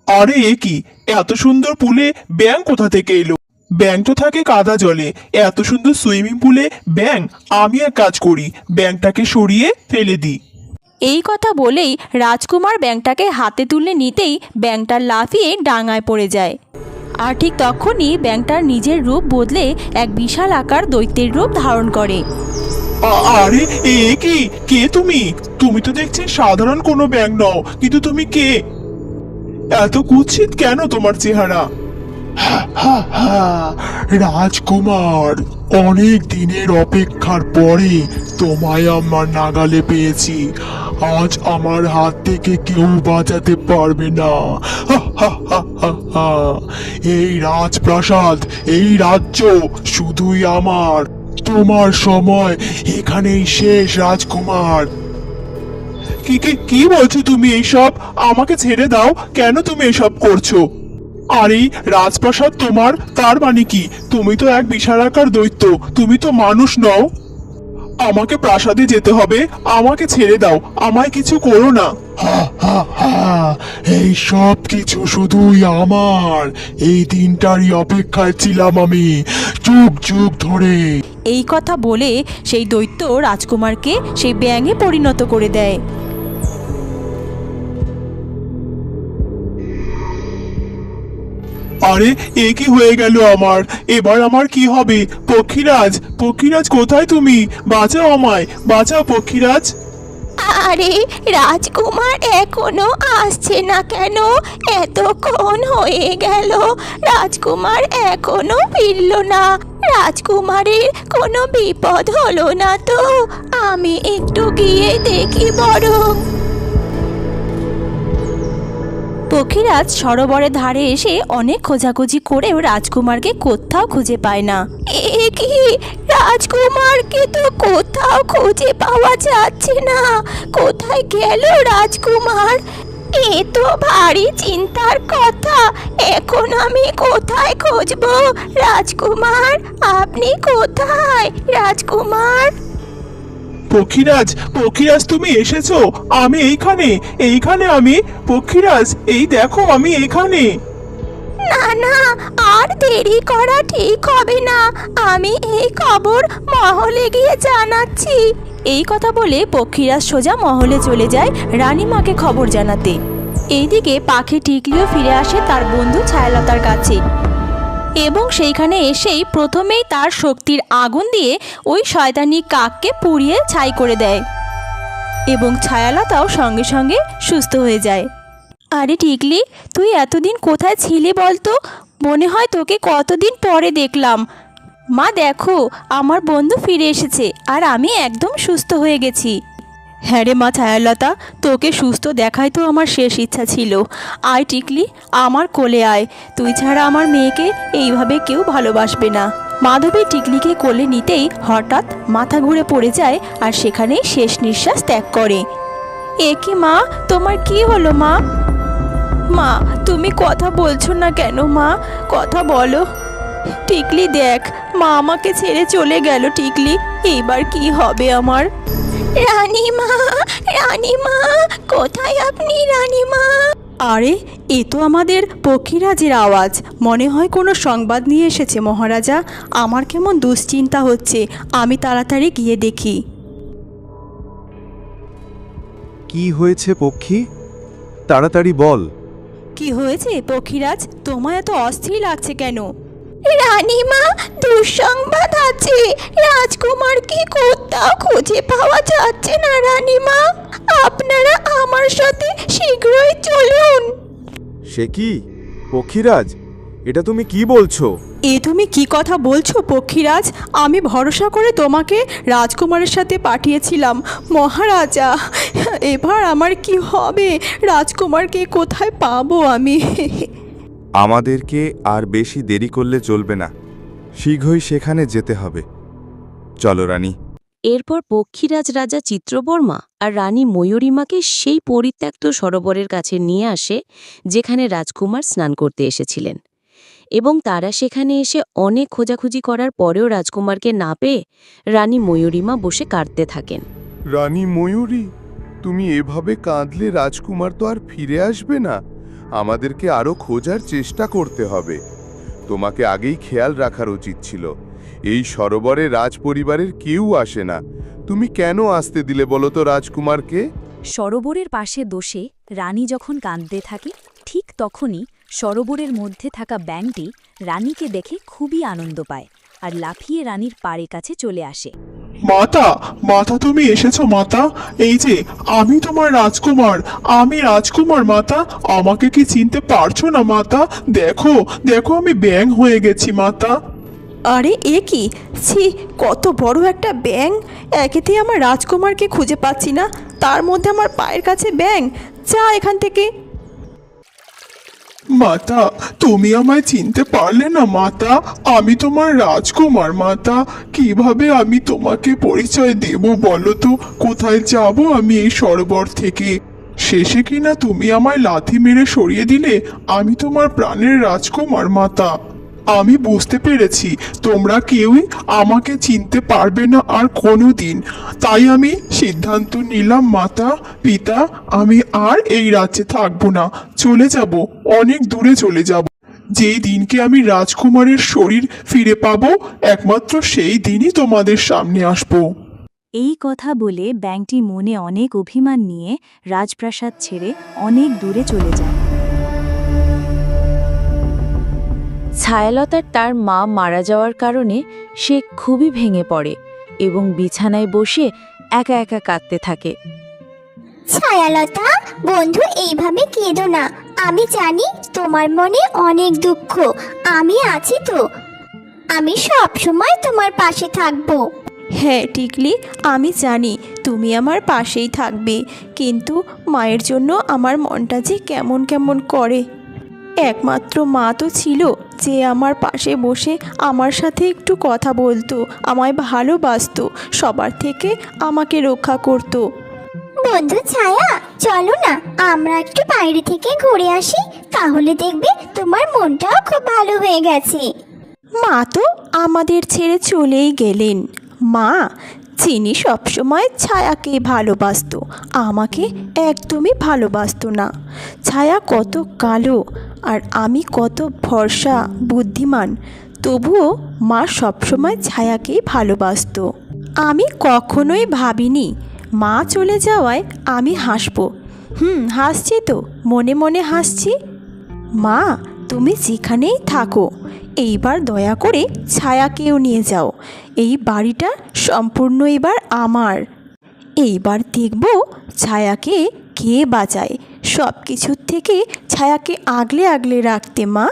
[SPEAKER 4] আরে এ কি, এত সুন্দর পুলে ব্যাঙ কোথা থেকে এলো? ব্যাঙ তো থাকে কাদা জলে, এত সুন্দর সুইমিং পুলে ব্যাঙ? আমি এক কাজ করি, ব্যাঙটাকে সরিয়ে ফেলে দিই।
[SPEAKER 1] এই কথা বলেই রাজকুমার ব্যাঙটাকে হাতে তুলে নিতেই ব্যাঙটা লাফিয়ে ডাঙায় পড়ে যায়। আর ঠিক তখনই ব্যাঙটার নিজের রূপ বদলে এক বিশাল আকার দৈত্যের রূপ ধারণ করে।
[SPEAKER 4] আরে এ কি, কে তুমি? তুমি তো দেখছি সাধারণ কোনো ব্যাঙ নও, কিন্তু তুমি কে? এত কুৎসিত কেন তোমার চেহারা? রাজকুমার, অনেক দিনের অপেক্ষার পরে তোমায় আমার নাগালে পেয়েছি। আজ আমার হাত থেকে কেউ বাঁচাতে পারবে না। এই রাজপ্রাসাদ, এই রাজ্য শুধুই আমার। তোমার সময় এখানেই শেষ রাজকুমার। কি কি কি বলছো তুমি এইসব? আমাকে ছেড়ে দাও। কেন তুমি এসব করছো? আর এই রাজপ্রাসাদ তোমার, তার মানে কি? তুমি তো এক বিশালাকার দৈত্য, তুমি তো মানুষ নও। আমাকে প্রাসাদে যেতে হবে, আমাকে ছেড়ে দাও, আমায় কিছু করো না। এই সব কিছু শুধুই আমার। এই দিনটারই অপেক্ষায় ছিলাম আমি, যুগ যুগ ধরে।
[SPEAKER 1] এই কথা বলে সেই দৈত্য রাজকুমারকে সেই ব্যাঙে পরিণত করে দেয়।
[SPEAKER 4] আরে এ কি হয়ে গেল আমার? এবার আমার কি হবে? পক্ষীরাজ, পক্ষীরাজ কোথায় তুমি? বাঁচাও আমায়, বাঁচাও পক্ষীরাজ।
[SPEAKER 1] আরে রাজকুমার এখনো আসছে না কেন? এতক্ষণ হয়ে গেল, রাজকুমার এখনো ফিরল না। রাজকুমারের কোনো বিপদ হলো না তো? আমি একটু গিয়ে দেখি বরং। পক্ষীরাজ সরোবরের ধারে এসে অনেক খোঁজাখুঁজি করেও রাজকুমারকে কোথাও খুঁজে পায় না। এ কি, রাজকুমারকে তো কোথাও খুঁজে পাওয়া যাচ্ছে না। কোথায় গেল রাজকুমার? এ তো ভারী চিন্তার কথা। এখন আমি কোথায় খুঁজবো? রাজকুমার, আপনি কোথায়? রাজকুমার।
[SPEAKER 4] পক্ষীরাজ, পক্ষীরাজ তুমি এসেছো? আমি এইখানে, এইখানে আমি। পক্ষীরাজ, এই দেখো আমি এইখানে।
[SPEAKER 1] না না, আর দেরি করা ঠিক হবে না। আমি এই খবর মহলে গিয়ে জানাচ্ছি। এই কথা বলে পক্ষীরাজ সোজা মহলে চলে যায় রানীমাকে খবর জানাতে। এইদিকে পাখি টিকলিও ফিরে আসে তার বন্ধু ছায়ালতার কাছে এবং সেইখানে এসেই প্রথমেই তার শক্তির আগুন দিয়ে ওই শয়তানি কাককে পুড়িয়ে ছাই করে দেয় এবং ছায়ালতাও সঙ্গে সঙ্গে সুস্থ হয়ে যায়। আরে টিকলি, তুই এতদিন কোথায় ছিলি বলতো? মনে হয় তোকে কতদিন পরে দেখলাম। মা দেখো, আমার বন্ধু ফিরে এসেছে আর আমি একদম সুস্থ হয়ে গেছি। হ্যাঁ রে মা ছায়ালতা, তোকে সুস্থ দেখাই তো আমার শেষ ইচ্ছা ছিল। আয় টিকলি, আমার কোলে আয়। তুই ছাড়া আমার মেয়েকে এইভাবে কেউ ভালোবাসবে না। মাধবী টিকলিকে কোলে নিতেই হঠাৎ মাথা ঘুরে পড়ে যায় আর সেখানেই শেষ নিঃশ্বাস ত্যাগ করে। এ কি মা, তোমার কি হলো মা? মা, তুমি কথা বলছো না কেন মা? কথা বলো। টিকলি দেখ, মা আমাকে ছেড়ে চলে গেল। টিকলি, এবার কি হবে আমার? রানীমা, রানীমা, কোথায় আপনি রানীমা?
[SPEAKER 2] আরে, এ তো আমাদের পক্ষীরাজের আওয়াজ। মনে হয় কোনো সংবাদ নিয়ে এসেছে মহারাজা। আমার কেমন দুশ্চিন্তা হচ্ছে, আমি তাড়াতাড়ি গিয়ে দেখি।
[SPEAKER 5] কি হয়েছে পক্ষী? তাড়াতাড়ি বল।
[SPEAKER 2] কি হয়েছে পক্ষীরাজ? তোমায় এত অস্থির লাগছে কেন?
[SPEAKER 1] রানীমা, দুঃসংবাদ আছে। রাজকুমারকে কোথাও খুঁজে পাওয়া যাচ্ছে না রানীমা। আপনারা আমার সাথে শীঘ্রই চলুন।
[SPEAKER 5] সে কি পক্ষীরাজ, এটা তুমি কি বলছো?
[SPEAKER 2] এ তুমি কি কথা বলছো পক্ষীরাজ? আমি ভরসা করে তোমাকে রাজকুমারের সাথে পাঠিয়েছিলাম মহারাজা। এবার আমার কি হবে? রাজকুমারকে কোথায় পাবো আমি?
[SPEAKER 5] আমাদেরকে আর বেশি দেরি করলে চলবে না, শীঘ্রই সেখানে যেতে হবে। চলো রানী।
[SPEAKER 6] এরপর পক্ষীরাজ রাজা চিত্রবর্মা আর রানী ময়ূরীমাকে সেই পরিত্যক্ত সরোবরের কাছে নিয়ে আসে যেখানে রাজকুমার স্নান করতে এসেছিলেন, এবং তারা সেখানে এসে অনেক খোঁজাখুঁজি করার পরেও রাজকুমারকে না পেয়ে রানী ময়ূরীমা বসে কাঁদতে থাকেন।
[SPEAKER 7] রানী ময়ূরী, তুমি এভাবে কাঁদলে রাজকুমার তো আর ফিরে আসবে না। আমাদেরকে আরো খোঁজার চেষ্টা করতে হবে। তোমাকে আগেই খেয়াল রাখার উচিত ছিল। এই সরোবরে রাজপরিবারের কেউ আসে না। তুমি কেন আসতে দিলে বলো তো রাজকুমারকে?
[SPEAKER 8] সরোবরের পাশে বসে রানী যখন কাঁদতে থাকে, ঠিক তখনই সরোবরের মধ্যে থাকা ব্যাঙটি রানীকে দেখে খুবই আনন্দ পায় আর লাফিয়ে রানীর পাড়ে কাছে চলে আসে।
[SPEAKER 4] মাতা, মাতা, তুমি এসেছো মাতা। এই যে আমি তোমার রাজকুমার, আমি রাজকুমার মাতা। আমাকে কি চিনতে পারছো না মাতা? দেখো দেখো, আমি ব্যাঙ হয়ে গেছি মাতা।
[SPEAKER 2] আরে এ কি? ছি, কত বড় একটা ব্যাঙ! একেতেই আমার রাজকুমারকে খুঁজে পাচ্ছি না, তার মধ্যে আমার পায়ের কাছে ব্যাঙ। যা এখান থেকে।
[SPEAKER 4] মাতা, তুমি আমায় চিনতে পারলে না মাতা? আমি তোমার রাজকুমার মাতা। কিভাবে আমি তোমাকে পরিচয় দেব বলো তো? কোথায় যাব আমি এই সরোবর থেকে? শেষে কিনা তুমি আমায় লাথি মেরে সরিয়ে দিলে। আমি তোমার প্রাণের রাজকুমার মাতা। আমি বুঝতে পেরেছি তোমরা কেউই আমাকে চিনতে পারবে না আর কোনো দিন। তাই আমি সিদ্ধান্ত নিলাম মাতা, পিতা, আমি আর এই রাজ্যে থাকবো না। চলে যাব, অনেক দূরে চলে যাব। যেই দিনকে আমি রাজকুমারের শরীর ফিরে পাবো, একমাত্র সেই দিনই তোমাদের সামনে আসবো।
[SPEAKER 8] এই কথা বলে ব্যাঙটি মনে অনেক অভিমান নিয়ে রাজপ্রাসাদ ছেড়ে অনেক দূরে চলে যায়।
[SPEAKER 6] ছায়ালতার তার মা মারা যাওয়ার কারণে সে খুবই ভেঙে পড়ে এবং বিছানায় বসে একা একা কাঁদতে থাকে।
[SPEAKER 3] ছায়ালতা, বন্ধু, এইভাবে কেঁদো না। আমি জানি তোমার মনে অনেক দুঃখ। আমি আছি তো। আমি সব সময় তোমার পাশে থাকবো।
[SPEAKER 1] হ্যাঁ টিকলি, আমি জানি তুমি আমার পাশেই থাকবে, কিন্তু মায়ের জন্য আমার মনটা যে কেমন কেমন করে। একমাত্র মা তো ছিল যে আমার পাশে বসে আমার সাথে একটু কথা বলতো, আমায় ভালোবাসতো, সবার থেকে আমাকে রক্ষা করতো।
[SPEAKER 3] বন্ধু ছায়া, চলো না আমরা একটু বাইরে থেকে ঘুরে আসি। তাহলে দেখবে তোমার মনটাও খুব ভালো হয়ে গেছে।
[SPEAKER 1] মা তো আমাদের ছেড়ে চলেই গেলেন। মা, চিনি সবসময় ছায়াকে ভালোবাসতো, আমাকে একদমই ভালোবাসতো না। ছায়া কত কালো আর আমি কত ভরসা বুদ্ধিমান, তবুও মা সবসময় ছায়াকেই ভালোবাসতো। আমি কখনোই ভাবিনি মা চলে যাওয়ায় আমি হাসবো। হাসছি তো, মনে মনে হাসছি। মা, তুমি যেখানেই থাকো, এইবার দয়া করে ছায়াকেও নিয়ে যাও। এই বাড়িটা সম্পূর্ণ এবার আমার। এইবার দেখব ছায়াকে কে বাঁচায়। সব কিছুর থেকে ছায়াকে আগলে আগলে রাখতে মা।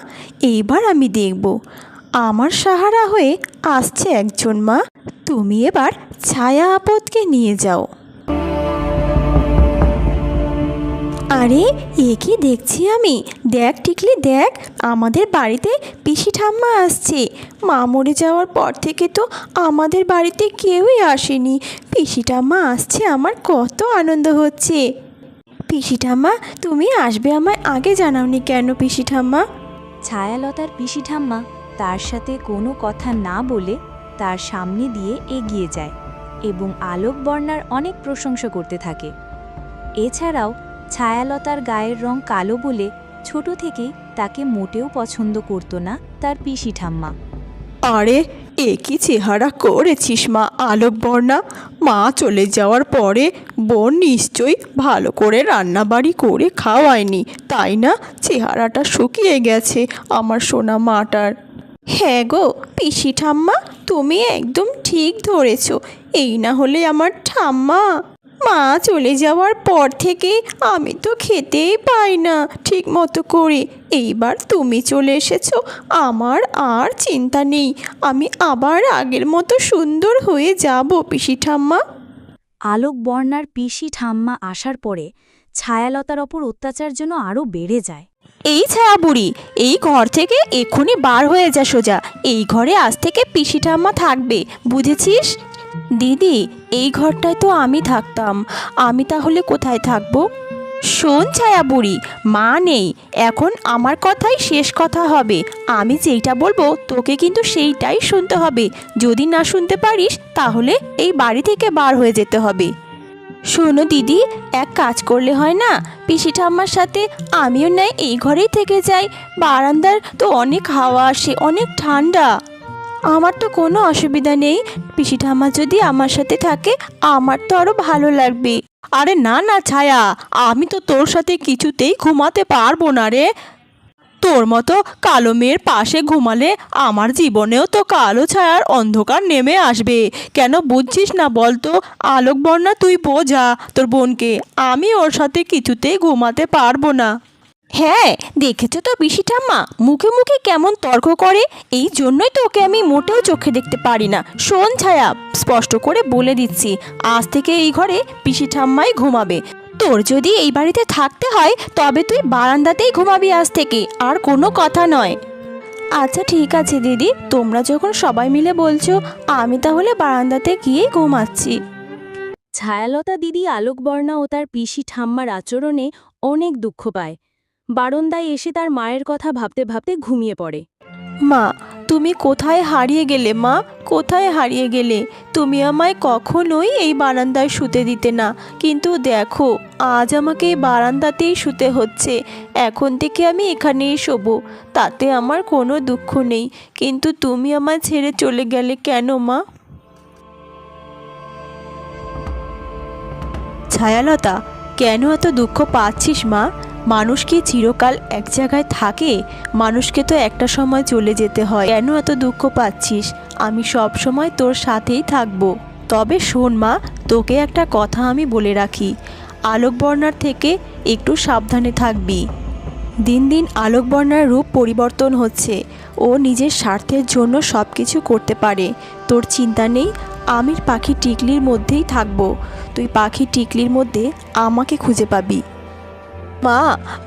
[SPEAKER 1] এইবার আমি দেখব। আমার সাহারা হয়ে আসছে একজন মা। তুমি এবার ছায়া আপদকে নিয়ে যাও। আরে এ কি দেখছি আমি? দেখ টিকলি দেখ, আমাদের বাড়িতে পিসি ঠাম্মা আসছে। মা মরে যাওয়ার পর থেকে তো আমাদের বাড়িতে কেউই আসেনি। পিসি ঠাম্মা আসছে, আমার কত আনন্দ হচ্ছে। পিসি ঠাম্মা, তুমি আসবে, আমায় আগে জানাওনি কেন পিসি ঠাম্মা?
[SPEAKER 8] ছায়ালতার পিসি ঠাম্মা তার সাথে কোনো কথা না বলে তার সামনে দিয়ে এগিয়ে যায় এবং আলোকবর্ণার অনেক প্রশংসা করতে থাকে। এছাড়াও ছায়ালতার গায়ের রং কালো বলে ছোট থেকেই তাকে মোটেও পছন্দ করত না তার পিসি ঠাম্মা।
[SPEAKER 2] আরে এ কি চেহারা করেছিস মা আলোকবর্ণা! মা চলে যাওয়ার পরে বোন নিশ্চয়ই ভালো করে রান্নাবাড়ি করে খাওয়ায়নি, তাই না? চেহারাটা শুকিয়ে গেছে আমার সোনা মাটার।
[SPEAKER 1] হ্যাঁ গো পিসি ঠাম্মা, তুমি একদম ঠিক ধরেছ। এই না হলে আমার ঠাম্মা, মা চলে যাওয়ার পর থেকে আমি তো খেতেই পাই না ঠিক মতো করে। এইবার তুমি চলে এসেছো, আমার আর চিন্তা নেই, আমি আবার আগের মতো সুন্দর হয়ে যাব পিসি ঠাম্মা।
[SPEAKER 8] আলোকবর্ণার পিসি ঠাম্মা আসার পরে ছায়ালতার ওপর অত্যাচার যেন আরও বেড়ে যায়।
[SPEAKER 1] এই ছায়া বুড়ি, এই ঘর থেকে এক্ষুনি বার হয়ে যা সোজা। এই ঘরে আজ থেকে পিসি ঠাম্মা থাকবে, বুঝেছিস? দিদি, এই ঘরটায় তো আমি থাকতাম, আমি তাহলে কোথায় থাকবো? শোন ছায়া বুড়ি, মা নেই এখন, আমার কথাই শেষ কথা হবে। আমি যেইটা বলবো তোকে কিন্তু সেইটাই শুনতে হবে। যদি না শুনতে পারিস তাহলে এই বাড়ি থেকে বার হয়ে যেতে হবে। শোনো দিদি, এক কাজ করলে হয় না? পিসি ঠাম্মার সাথে আমিও নাই এই ঘরেই থেকে যাই। বারান্দার তো অনেক হাওয়া আসে, অনেক ঠান্ডা। আমার তো কোনো অসুবিধা নেই, পিসি ঠাম্মা যদি আমার সাথে থাকে আমার তো আরও ভালো লাগবে।
[SPEAKER 2] আরে না না ছায়া, আমি তো তোর সাথে কিছুতেই ঘুমাতে পারবো না রে। তোর মতো কালো মেয়ের পাশে ঘুমালে আমার জীবনেও তো কালো ছায়ার অন্ধকার নেমে আসবে। কেন বুঝছিস না বলতো আলোকবর্ণা? তুই বোঝা তোর বোনকে, আমি ওর সাথে কিছুতেই ঘুমাতে পারবো না।
[SPEAKER 1] হ্যাঁ দেখেছো তো পিসি ঠাম্মা মুখে মুখে কেমন তর্ক করে, এই জন্যই তো ওকে আমি মোটেও চোখে দেখতে পারি না। শোন ছায়া, স্পষ্ট করে বলে দিচ্ছি, আজ থেকে এই ঘরে পিসি ঠাম্মাই ঘুমাবে। তোর যদি এই বাড়িতে থাকতে হয় তবে তুই বারান্দাতেই ঘুমাবি আজ থেকে, আর কোনো কথা নয়। আচ্ছা ঠিক আছে দিদি, তোমরা যখন সবাই মিলে বলছো আমি তাহলে বারান্দাতে গিয়েই ঘুমাচ্ছি।
[SPEAKER 6] ছায়ালতা দিদি আলোকবর্ণা ও তার পিসি ঠাম্মার আচরণে অনেক দুঃখ পায়। বারান্দায় এসে তার মায়ের কথা ভাবতে ভাবতে ঘুমিয়ে পড়ে।
[SPEAKER 1] মা, তুমি কোথায় হারিয়ে গেলে? মা, কোথায় হারিয়ে গেলে? তুমি আমায় কখনোই এই বারান্দায় শুতে দিতে না, কিন্তু দেখো আজ আমাকে এই বারান্দাতেই শুতে হচ্ছে। এখন থেকে আমি এখানেই শোবো, তাতে আমার কোনো দুঃখ নেই, কিন্তু তুমি আমায় ছেড়ে চলে গেলে কেন মা?
[SPEAKER 2] ছায়ালতা, কেন এত দুঃখ পাচ্ছিস মা? মানুষ কি চিরকাল এক জায়গায় থাকে? মানুষকে তো একটা সময় চলে যেতে হয়। কেন এত দুঃখ পাচ্ছিস? আমি সব সময় তোর সাথেই থাকবো। তবে শোন মা, তোকে একটা কথা আমি বলে রাখি, আলোকবর্ণার থেকে একটু সাবধানে থাকবি। দিন দিন আলোকবর্ণার রূপ পরিবর্তন হচ্ছে, ও নিজের স্বার্থের জন্য সব কিছু করতে পারে। তোর চিন্তা নেই, আমি পাখি টিকলির মধ্যেই থাকবো। তুই পাখি টিকলির মধ্যে আমাকে খুঁজে পাবি।
[SPEAKER 1] মা,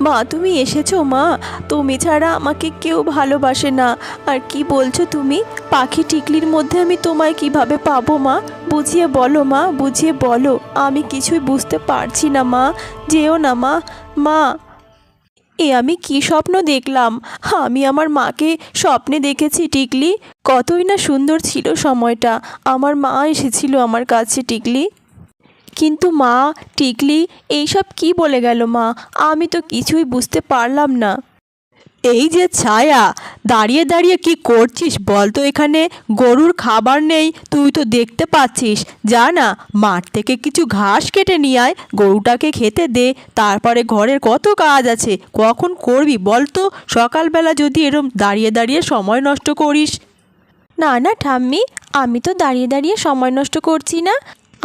[SPEAKER 1] মা তুমি এসেছো? মা, তুমি ছাড়া আমাকে কেউ ভালোবাসে না। আর কি বলছো তুমি? পাখি টিকলির মধ্যে আমি তোমায় কিভাবে পাবো মা? বুঝিয়ে বলো মা, বুঝিয়ে বলো, আমি কিছুই বুঝতে পারছি না মা। যেও না মা। মা, এ আমি কি স্বপ্ন দেখলাম? আমি আমার মাকে স্বপ্নে দেখেছি টিকলি। কতই না সুন্দর ছিল সময়টা, আমার মা এসেছিল আমার কাছে টিকলি। কিন্তু মা, টিকলি এইসব কি বলে গেল মা? আমি তো কিছুই বুঝতে পারলাম না।
[SPEAKER 2] এই যে ছায়া, দাঁড়িয়ে দাঁড়িয়ে কি করছিস বল তো? এখানে গরুর খাবার নেই, তুই তো দেখতে পাচ্ছিস। যা না, মাঠ থেকে কিছু ঘাস কেটে নিয়ে আয়, গরুটাকে খেতে দে। তারপরে ঘরের কত কাজ আছে, কখন করবি বল তো? সকালবেলা যদি এরম দাঁড়িয়ে দাঁড়িয়ে সময় নষ্ট করিস।
[SPEAKER 1] না না ঠাম্মি, আমি তো দাঁড়িয়ে দাঁড়িয়ে সময় নষ্ট করছি না।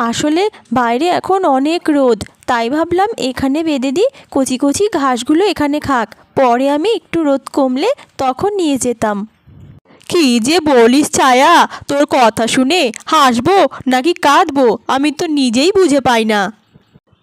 [SPEAKER 1] আসলে বাইরে এখন অনেক রোদ, তাই ভাবলাম এখানে বেঁধে দিই, কচি কচি ঘাসগুলো এখানে খাক, পরে আমি একটু রোদ কমলে তখন নিয়ে যেতাম।
[SPEAKER 2] কি যে বলিস ছায়া, তোর কথা শুনে হাসবো নাকি কাঁদবো আমি তো নিজেই বুঝে পাই না।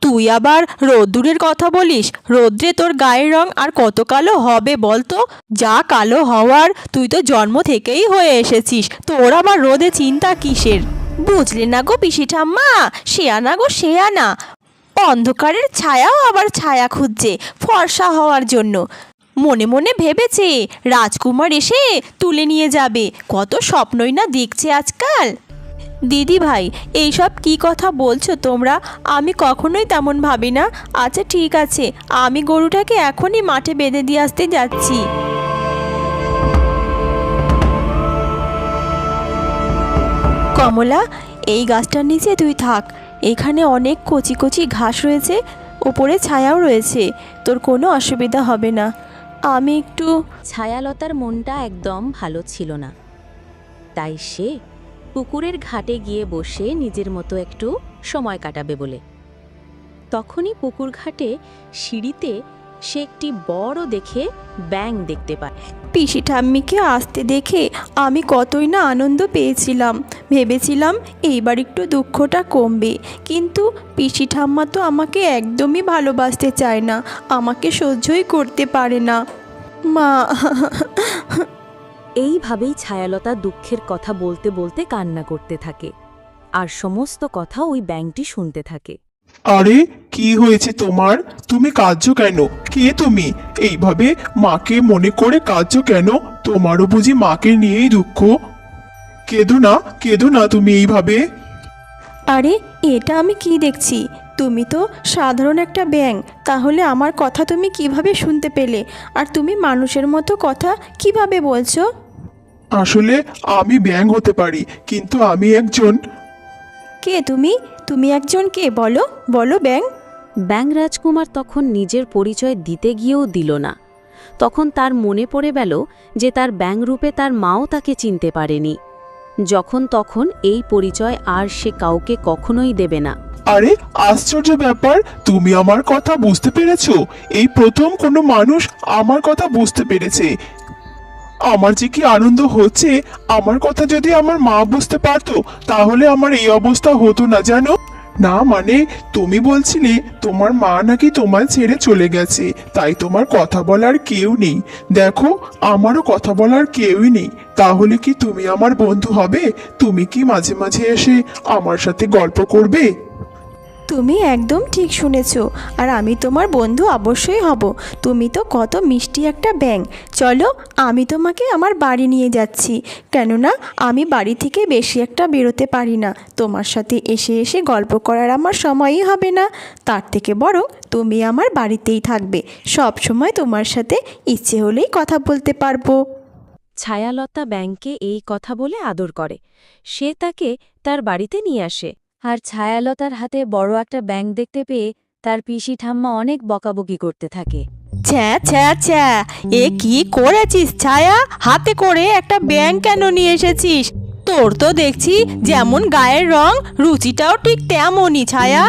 [SPEAKER 2] তুই আবার রোদ্দুরের কথা বলিস? রোদ্রে তোর গায়ের রং আর কত কালো হবে বলতো? যা কালো হওয়ার তুই তো জন্ম থেকেই হয়ে এসেছিস, তোর আবার রোদে চিন্তা কিসের?
[SPEAKER 1] বুঝলে না গো পিসি ঠাম্মা, শেয়ানা গো শেয়ানা, অন্ধকারের ছায়াও আবার ছায়া খুঁজছে ফর্সা হওয়ার জন্য। মনে মনে ভেবেছে রাজকুমার এসে তুলে নিয়ে যাবে, কত স্বপ্নই না দেখছে আজকাল। দিদি ভাই, এইসব কি কথা বলছো তোমরা? আমি কখনোই তেমন ভাবি না। আচ্ছা ঠিক আছে, আমি গরুটাকে এখনই মাঠে বেঁধে দিয়ে আসতে যাচ্ছি। কমলা, এই গাছটার নিচে তুই থাক। এখানে অনেক কচি কচি ঘাস রয়েছে, ওপরে ছায়াও রয়েছে, তোর কোনো অসুবিধা হবে না। আমি একটু
[SPEAKER 6] ছায়ালতার মনটা একদম ভালো ছিল না, তাই সে পুকুরের ঘাটে গিয়ে বসে নিজের মতো একটু সময় কাটাবে বলে। তখনই পুকুর ঘাটে সিঁড়িতে সে একটি বড় দেখে ব্যাঙ দেখতে পায়।
[SPEAKER 1] পিসি ঠাম্মিকে আসতে দেখে আমি কতই না আনন্দ পেয়েছিলাম। ভেবেছিলাম এইবার একটু দুঃখটা কমবে, কিন্তু পিসি ঠাম্মা তো আমাকে একদমই ভালোবাসতে চায় না, আমাকে সহ্যই করতে পারে না। মা,
[SPEAKER 8] এইভাবেই ছায়ালতা দুঃখের কথা বলতে বলতে কান্না করতে থাকে, আর সমস্ত কথা ওই ব্যাঙটি শুনতে থাকে।
[SPEAKER 4] আরে কি হয়েছে তোমার? তুমি কাঁদছো কেন? কে তুমি? এইভাবে মাকে মনে করে কাঁদছো কেন? তোমারও বুঝি মাকে নিয়েই দুঃখ? কেঁদো না তুমি এইভাবে।
[SPEAKER 1] আরে এটা আমি কি দেখছি? তুমি তো সাধারণ একটা ব্যাঙ, তাহলে আমার কথা তুমি কিভাবে শুনতে পেলে? আর তুমি মানুষের মতো কথা কিভাবে বলছো?
[SPEAKER 4] আসলে আমি ব্যাঙ হতে পারি, কিন্তু আমি একজন।
[SPEAKER 1] কে তুমি? তুমি একজন কে? বলো বলো ব্যাঙ।
[SPEAKER 6] ব্যাঙ রাজকুমার তখন নিজের পরিচয় দিতে গিয়েও দিল না। তখন তার মনে পড়ে গেল যে তার ব্যাঙ রূপে তার মাও তাকে চিনতে পারেনি। যখন তখন এই পরিচয় আর সে কাউকে কখনোই দেবে না।
[SPEAKER 4] আরে আশ্চর্য ব্যাপার, তুমি আমার কথা বুঝতে পেরেছো? এই প্রথম কোনো মানুষ আমার কথা বুঝতে পেরেছে। আমার যে কি আনন্দ হচ্ছে! আমার কথা যদি আমার মা বুঝতে পারতো তাহলে আমার এই অবস্থা হতো না, জানো না। মানে তুমি বলছিলে তোমার মা নাকি তোমায় ছেড়ে চলে গেছে, তাই তোমার কথা বলার কেউ নেই। দেখো, আমারও কথা বলার কেউই নেই। তাহলে কি তুমি আমার বন্ধু হবে? তুমি কি মাঝে মাঝে এসে আমার সাথে গল্প করবে?
[SPEAKER 1] তুমি একদম ঠিক শুনেছ, আর আমি তোমার বন্ধু অবশ্যই হব। তুমি তো কত মিষ্টি একটা ব্যাঙ। চলো, আমি তোমাকে আমার বাড়ি নিয়ে যাচ্ছি, কেননা আমি বাড়ি থেকে বেশি একটা বেরোতে পারি না। তোমার সাথে এসে এসে গল্প করার আমার সময়ই হবে না। তার থেকে বরং তুমি আমার বাড়িতেই থাকবে, সব সময় তোমার সাথে ইচ্ছে হলেই কথা বলতে পারবো।
[SPEAKER 6] ছায়ালতা ব্যাঙকে এই কথা বলে আদর করে। সে তাকে তার বাড়িতে নিয়ে আসে।
[SPEAKER 8] আর ছায়ালতার হাতে বড় একটা ব্যাঙ দেখতে পেয়ে তার পিসি ঠাম্মা অনেক বকাবকি করতে থাকে।
[SPEAKER 1] ছ্যা ছ্যা ছ্যা, এ কি করেছিস ছায়া? হাতে করে একটা ব্যাঙ কেন নিয়ে এসেছিস? তোর তো দেখছি যেমন গায়ের রং, রুচিটাও ঠিক তেমনই ছায়া।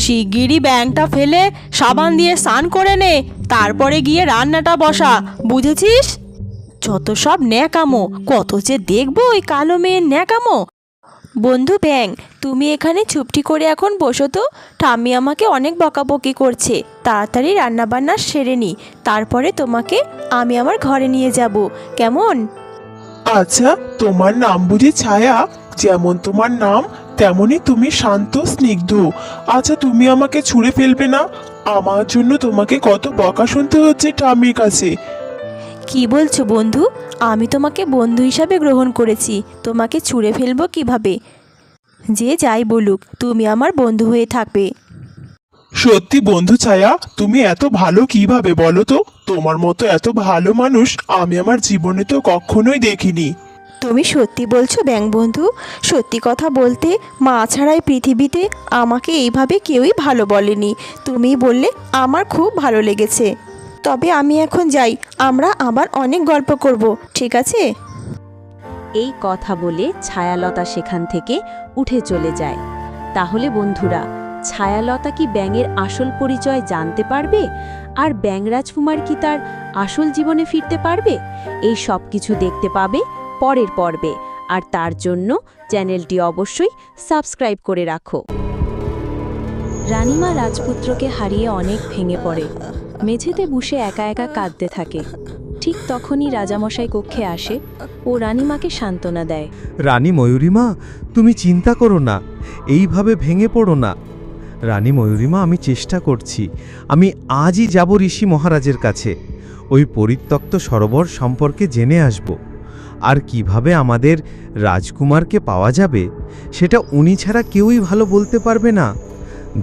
[SPEAKER 1] শিগগিরই ব্যাঙটা ফেলে সাবান দিয়ে স্নান করে নে, তারপরে গিয়ে রান্নাটা বসা, বুঝেছিস? যত সব ন্যাকামো, কত যে দেখবো ওই কালো মেয়ের ন্যাকামো। বন্ধু ব্যাঙ, তুমি এখানে চুপটি করে এখন বসো তো। ঠাম্মি আমাকে অনেক বকাবকি করছে, তাড়াতাড়ি রান্নাবান্না সেরে নি, তারপরে তোমাকে আমি আমার ঘরে নিয়ে যাব, কেমন?
[SPEAKER 4] আচ্ছা, তোমার নাম বুঝি ছায়া? যেমন তোমার নাম তেমনই তুমি শান্ত স্নিগ্ধ। আচ্ছা, তুমি আমাকে ছুঁড়ে ফেলবে না? আমার জন্য তোমাকে কত বকা শুনতে হচ্ছে ঠাম্মির কাছে।
[SPEAKER 1] কি বলছো বন্ধু? আমি তোমাকে বন্ধু হিসাবে গ্রহণ করেছি, তোমাকে ছুঁড়ে ফেলবো কিভাবে? যে যাই বলুক, তুমি আমার বন্ধু হয়ে থাকবে।
[SPEAKER 4] সত্যি বন্ধু ছায়া, তুমি এত ভালো কিভাবে বলো তো? তোমার মতো এত ভালো মানুষ আমি আমার জীবনে তো কখনোই দেখিনি।
[SPEAKER 1] তুমি সত্যি বলছো ব্যাঙ বন্ধু? সত্যি কথা বলতে, মা ছাড়াই পৃথিবীতে আমাকে এইভাবে কেউই ভালো বলেনি। তুমি বললে আমার খুব ভালো লেগেছে। তবে আমি এখন যাই, আমরা আবার অনেক গল্প করব, ঠিক আছে?
[SPEAKER 6] এই কথা বলে ছায়ালতা সেখান থেকে উঠে চলে যায়। তাহলে বন্ধুরা, ছায়ালতা কি ব্যাঙের আসল পরিচয় জানতে পারবে? আর ব্যাঙ রাজকুমার কি তার আসল জীবনে ফিরতে পারবে? এই সব কিছু দেখতে পাবে পরের পর্বে, আর তার জন্য চ্যানেলটি অবশ্যই সাবস্ক্রাইব করে রাখো। রানীমা রাজপুত্রকে হারিয়ে অনেক ভেঙে পড়ে, মেঝেতে বসে একা একা কাঁদতে থাকে। ঠিক তখনই রাজামশাই কক্ষে আসে ও রানীমাকে সান্ত্বনা দেয়।
[SPEAKER 9] রানী ময়ূরীমা, তুমি চিন্তা করো না, এইভাবে ভেঙে পড়ো না। রানী ময়ূরীমা, আমি চেষ্টা করছি, আমি আজই যাব ঋষি মহারাজের কাছে। ওই পরিত্যক্ত সরোবর সম্পর্কে জেনে আসব। আর কিভাবে আমাদের রাজকুমারকে পাওয়া যাবে সেটা উনি ছাড়া কেউই ভালো বলতে পারবে না।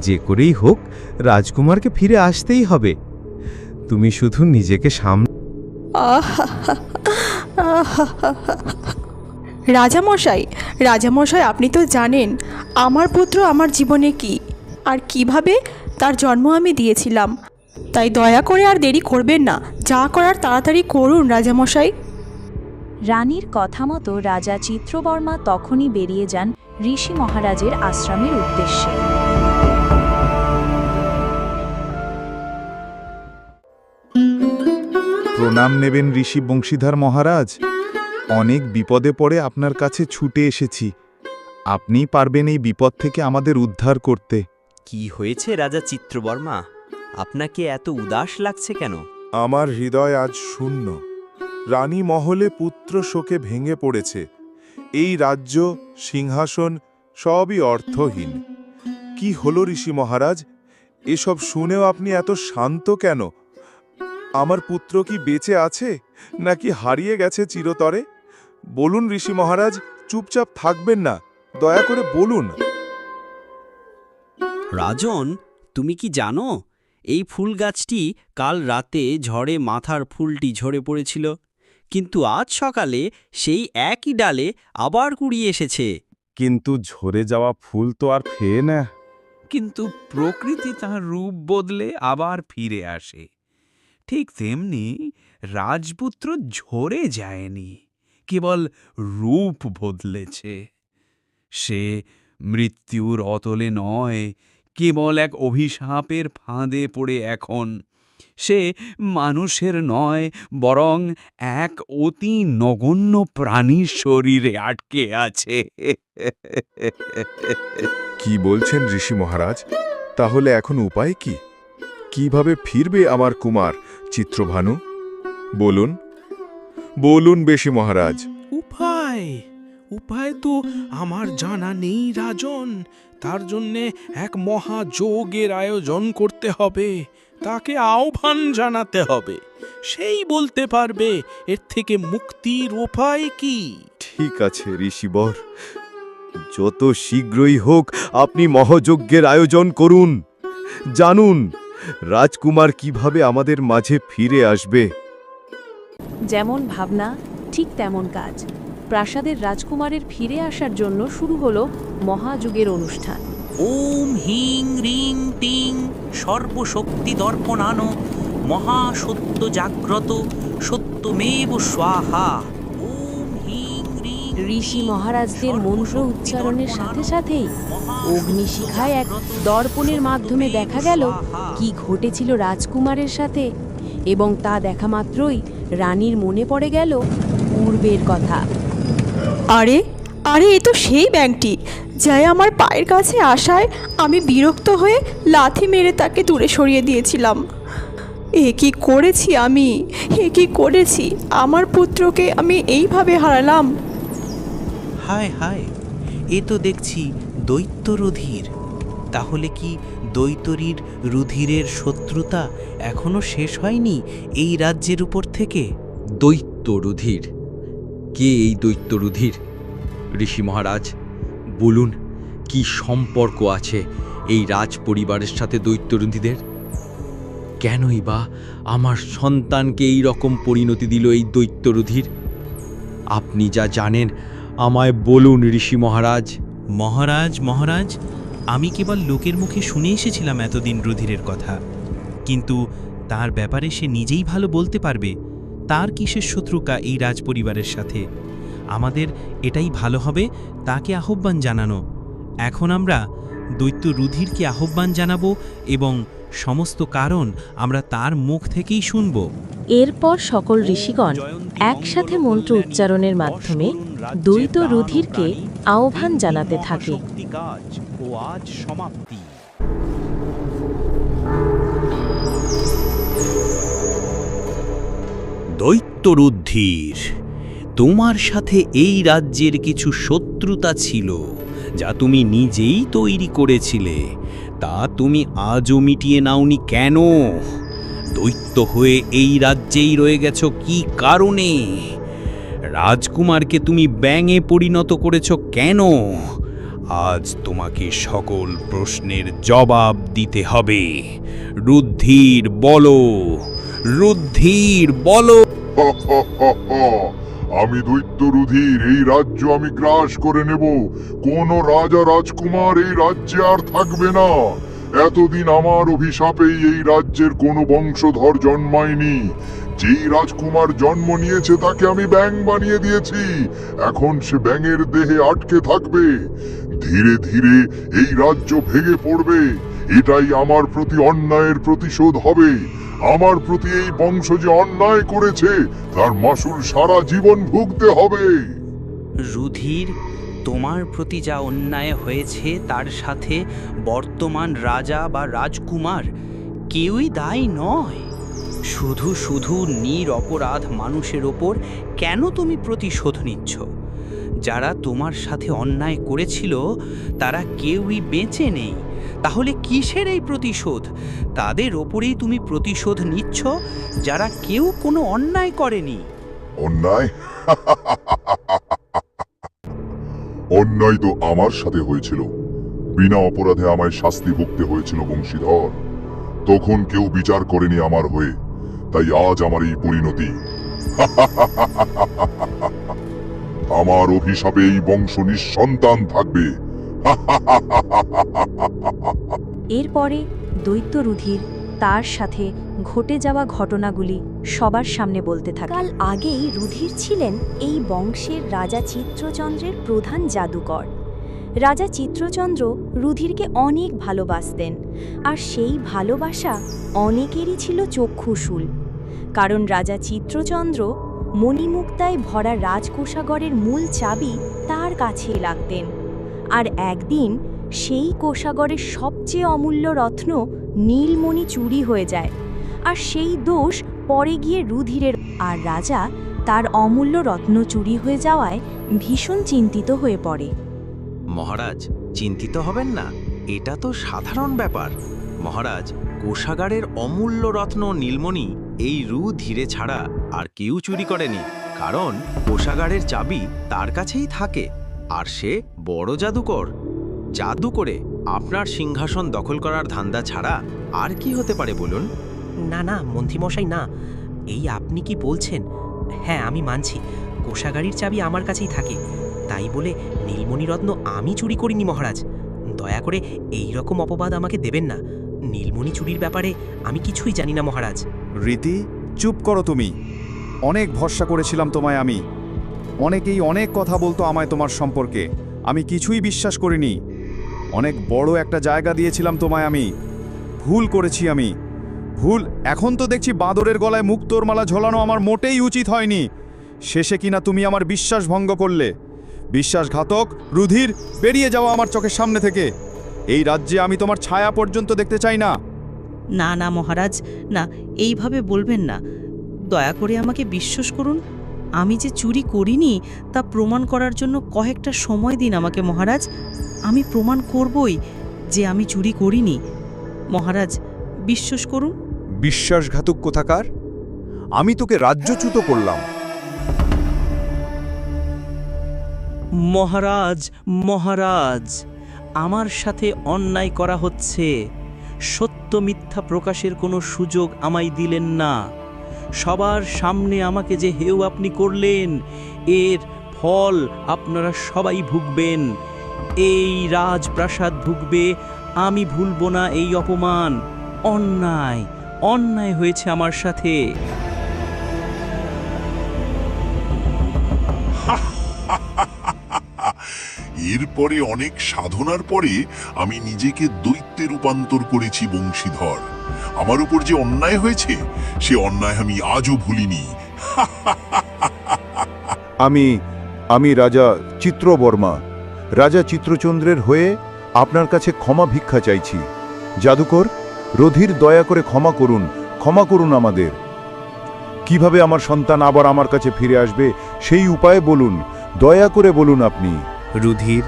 [SPEAKER 9] যে করেই হোক রাজকুমারকে ফিরে আসতেই হবে। তুমি শুধু নিজেকে
[SPEAKER 2] রাজামশাই আপনি তো জানেন আমার পুত্র আমার জীবনে কি আর কিভাবে তার জন্ম আমি দিয়েছিলাম। তাই দয়া করে আর দেরি করবেন না, যা করার তাড়াতাড়ি করুন রাজামশাই।
[SPEAKER 8] রানীর কথা মতো রাজা চিত্রবর্মা তখনই বেরিয়ে যান ঋষি মহারাজের আশ্রমের উদ্দেশ্যে।
[SPEAKER 5] প্রণাম নেবেন ঋষি বংশীধর মহারাজ। অনেক বিপদে পড়ে আপনার কাছে ছুটে এসেছি। আপনিই পারবেন এই বিপদ থেকে আমাদের উদ্ধার করতে।
[SPEAKER 10] কি হয়েছে রাজা চিত্রবর্মা? আপনাকে এত উদাস লাগছে কেন?
[SPEAKER 7] আমার হৃদয় আজ শূন্য। রানী মহলে পুত্র শোকে ভেঙে পড়েছে। এই রাজ্য, সিংহাসন সবই অর্থহীন। কি হলো ঋষি মহারাজ? এসব শুনেও আপনি এত শান্ত কেন? আমার পুত্র কি বেঁচে আছে নাকি হারিয়ে গেছে চিরতরে? বলুন ঋষি মহারাজ, চুপচাপ থাকবেন না, দয়া করে বলুন।
[SPEAKER 10] রাজন, তুমি কি জানো এই ফুল গাছটি কাল রাতে ঝড়ে মাথার ফুলটি ঝরে পড়েছিল, কিন্তু আজ সকালে সেই একই ডালে আবার কুড়িয়ে এসেছে।
[SPEAKER 5] কিন্তু ঝরে যাওয়া ফুল তো আর ফেরে না।
[SPEAKER 11] কিন্তু প্রকৃতি তার রূপ বদলে আবার ফিরে আসে। ঠিক তেমনি রাজপুত্র ঝরে যায়নি, কেবল রূপ বদলেছে। সে মৃত্যুর অতলে নয়, কেবল এক অভিশাপের ফাঁদে পড়ে এখন সে মানুষের নয়, বরং এক অতি নগণ্য প্রাণীর শরীরে আটকে আছে।
[SPEAKER 7] কি বলছেন ঋষি মহারাজ? তাহলে এখন উপায় কি? কিভাবে ফিরবে আমার কুমার চিত্রভানু? বলুন, বলুন বেশি মহারাজ।
[SPEAKER 11] উপায় তো আমার জানা নেই রাজন। তার জন্যে এক মহাযজ্ঞের আয়োজন করতে হবে, তাকে আহ্বান জানাতে হবে। সেই বলতে পারবে এর থেকে মুক্তির উপায় কি।
[SPEAKER 5] ঠিক আছে ঋষিবর, যত শীঘ্রই হোক আপনি মহাযজ্ঞের আয়োজন করুন। জানুন রাজকুমার কিভাবে আমাদের মাঝে ফিরে আসবে।
[SPEAKER 6] যেমন ভাবনা ঠিক তেমন কাজ। প্রাসাদের রাজকুমারের ফিরে আসার জন্য শুরু হলো মহাযজ্ঞের অনুষ্ঠান।
[SPEAKER 10] ওম হিং রিং টিং সর্বশক্তি দর্পণানো মহাসত্য জাগ্রত সত্যমেব স্বাহা। ওম হিং রিং
[SPEAKER 6] ঋষি মহারাজদের মন্ত্র উচ্চারণের সাথে সাথেই অগ্নিশিখায় এক দর্পণের মাধ্যমে দেখা গেল কি ঘটেছিল রাজকুমারের সাথে, এবং তা দেখা মাত্রই রানীর মনে পড়ে গেল পূর্বের কথা।
[SPEAKER 2] আরে আরে এ তো সেই ব্যাংকটি যাই আমার পায়ের কাছে আসায় আমি বিরক্ত হয়ে লাথি মেরে তাকে দূরে সরিয়ে দিয়েছিলাম। এ কি করেছি আমি, এ কি করেছি? আমার পুত্রকে আমি এইভাবে হারালাম।
[SPEAKER 10] হায় হায়, এ তো দেখছি দৈত্য রুধির। তাহলে কি দৈত্যরীর রুধিরের শত্রুতা এখনো শেষ হয়নি এই রাজ্যের উপর থেকে?
[SPEAKER 12] দৈত্য রুধির? কে এই দৈত্য রুধির? ঋষি মহারাজ বলুন, কি সম্পর্ক আছে এই রাজ পরিবারের সাথে দৈত্য রুধিরের? কেনই বা আমার সন্তানকে এই রকম পরিণতি দিল এই দৈত্য রুধির? আপনি যা জানেন আমায় বলুন ঋষি মহারাজ।
[SPEAKER 11] মহারাজ, আমি কেবল লোকের মুখে শুনে এসেছিলাম এতদিন রুধিরের কথা, কিন্তু তার ব্যাপারে সে নিজেই ভালো বলতে পারবে। তার কিসের শত্রুতা এই রাজপরিবারের সাথে? আমাদের এটাই ভালো হবে তাকে আহ্বান জানানো। এখন আমরা দৈত্য রুধিরকে আহ্বান জানাবো এবং সমস্ত কারণ আমরা তার মুখ থেকেই শুনব।
[SPEAKER 6] এরপর সকল ঋষিগণ একসাথে মন্ত্র উচ্চারণের মাধ্যমে দৈত্য রুধিরকে আহ্বান জানাতে থাকে।
[SPEAKER 10] ও আজ সমাপ্তি। দৈত্য রুধির, তোমার সাথে এই রাজ্যের কিছু শত্রুতা ছিল যা তুমি নিজেই তৈরি করেছিলে। তা তুমি আজও মিটিয়ে নাওনি কেন? দৈত্য হয়ে এই রাজ্যেই রয়ে গেছো কি কারণে? রাজকুমারকে তুমি ব্যাঙে পরিণত করেছো কেন? আজ তোমাকে সকল প্রশ্নের জবাব দিতে হবে। রুদ্ধির বলো, রুদ্ধির বলো।
[SPEAKER 13] আমি দৈত্য রুধির, এই রাজ্য আমি গ্রাস করে নেব। কোন রাজা রাজকুমার এই রাজ্যে আর থাকবে না। এতদিন আমার অভিশাপেই এই রাজ্যের কোনো বংশধর জন্মায়নি। যেই রাজকুমার জন্ম নিয়েছে তাকে আমি ব্যাঙ বানিয়ে দিয়েছি। এখন সে ব্যাঙের দেহে আটকে থাকবে। ধীরে ধীরে এই রাজ্য ভেঙে পড়বে। এটাই আমার প্রতি অন্যায়ের প্রতিশোধ হবে। আমার প্রতি এই বংশ যে অন্যায় করেছে তার মাসুল সারা জীবন ভুগতে হবে।
[SPEAKER 10] রুধির, তোমার প্রতি যা অন্যায় হয়েছে তার সাথে বর্তমান রাজা বা রাজকুমার কেউই দায়ী নয়। শুধু শুধু নিরপরাধ মানুষের ওপর কেন তুমি প্রতিশোধ নিচ্ছ? যারা তোমার সাথে অন্যায় করেছিল তারা কেউই বেঁচে নেই। তাহলে কিসের এই প্রতিশোধ? তাদের ওপরেই তুমি প্রতিশোধ নিচ্ছ যারা কেউ কোনো অন্যায় করেনি।
[SPEAKER 13] অন্যায়? অন্যায় তো আমার সাথে হয়েছিল। বিনা অপরাধে আমায় শাস্তি ভুগতে হয়েছিল বংশীধর। তখন কেউ বিচার করেনি আমার হয়ে, তাই আজ আমার এই পরিণতি। আমার অভিশাপে এই বংশ নিঃসন্তান থাকবে।
[SPEAKER 8] এরপরে দৈত্য রুধির তার সাথে ঘটে যাওয়া ঘটনাগুলি সবার সামনে বলতে থাকে। কাল আগেই রুধির ছিলেন এই বংশের রাজা চিত্রচন্দ্রের প্রধান জাদুকর। রাজা চিত্রচন্দ্র রুধিরকে অনেক ভালোবাসতেন, আর সেই ভালোবাসা অনেকেরই ছিল চক্ষুশূল। কারণ রাজা চিত্রচন্দ্র মণিমুক্তায় ভরা রাজকোষাগরের মূল চাবি তার কাছেই রাখতেন। আর একদিন সেই কোষাগরের সবচেয়ে অমূল্য রত্ন নীলমণি চুরি হয়ে যায়, আর সেই দোষ পরে গিয়ে রুধিরের। আর রাজা তার অমূল্য রত্ন চুরি হয়ে যাওয়ায় ভীষণ চিন্তিত হয়ে পড়ে।
[SPEAKER 14] মহারাজ, চিন্তিত হবেন না, এটা তো সাধারণ ব্যাপার। মহারাজ, কোষাগারের অমূল্য রত্ন নীলমণি এই রুধিরে ছাড়া আর কেউ চুরি করেনি। কারণ কোষাগারের চাবি তার কাছেই থাকে, আর সে বড় জাদুকর। জাদু করে আপনার সিংহাসন দখল করার ধান্দা ছাড়া আর কি হতে পারে বলুন?
[SPEAKER 10] না না মন্ত্রীমশাই, না, এই আপনি কি বলছেন? হ্যাঁ, আমি মানছি কোষাগারের চাবি আমার কাছেই থাকে, তাই বলে নীলমণি রত্ন আমি চুরি করিনি। মহারাজ, দয়া করে এই রকম অপবাদ আমাকে দেবেন না। নীলমণি চুরির ব্যাপারে আমি কিছুই জানি না মহারাজ।
[SPEAKER 15] রীতি, চুপ করো তুমি। অনেক ভরসা করেছিলাম তোমায় আমি। অনেকেই অনেক কথা বলতো আমায় তোমার সম্পর্কে, আমি কিছুই বিশ্বাস করিনি। অনেক বড় একটা জায়গা দিয়েছিলাম তোমায় আমি। ভুল করেছি আমি, ভুল। এখন তো দেখছি বাঁদরের গলায় মুক্তোর মালা ঝোলানো আমার মোটেই উচিত হয়নি। শেষে কিনা তুমি আমার বিশ্বাস ভঙ্গ করলে। বিশ্বাসঘাতক রুধির, বেরিয়ে যাও আমার চোখের সামনে থেকে। এই রাজ্যে আমি তোমার ছায়া পর্যন্ত দেখতে চাই না।
[SPEAKER 16] না না মহারাজ, না, এইভাবে বলবেন না। দয়া করে আমাকে বিশ্বাস করুন। আমি যে চুরি করিনি তা প্রমাণ করার জন্য কয়েকটা সময় দিন আমাকে মহারাজ। আমি প্রমাণ করবই যে আমি চুরি করিনি। মহারাজ, বিশ্বাস করুন।
[SPEAKER 15] বিশ্বাসঘাতক কোথাকার! আমি তোকে রাজ্যচ্যুত করলাম।
[SPEAKER 11] মহারাজ, মহারাজ, আমার সাথে অন্যায় করা হচ্ছে। সত্য মিথ্যা প্রকাশের কোনো সুযোগ আমায় দিলেন না। সবার সামনে আমাকে যে হেউ আপনি করলেন, এর ফল আপনারা সবাই ভুগবেন। এই রাজপ্রাসাদ ভুগবে, আমি ভুলব না এই অপমান। অন্যায়, অন্যায় হয়েছে আমার সাথে।
[SPEAKER 13] এরপরে অনেক সাধনার পরে আমি নিজেকে দৈত্যে রূপান্তর করেছি বংশীধর। আমার উপর যে অন্যায় হয়েছে সে অন্যায় আমি আজও ভুলিনি।
[SPEAKER 5] আমি রাজা চিত্রবর্মা, রাজা চিত্রচন্দ্রের হয়ে আপনার কাছে ক্ষমা ভিক্ষা চাইছি। জাদুকর রুধির, দয়া করে ক্ষমা করুন আমাদের। কিভাবে আমার সন্তান আবার আমার কাছে ফিরে আসবে সেই উপায় বলুন, দয়া করে বলুন আপনি।
[SPEAKER 9] রুধির,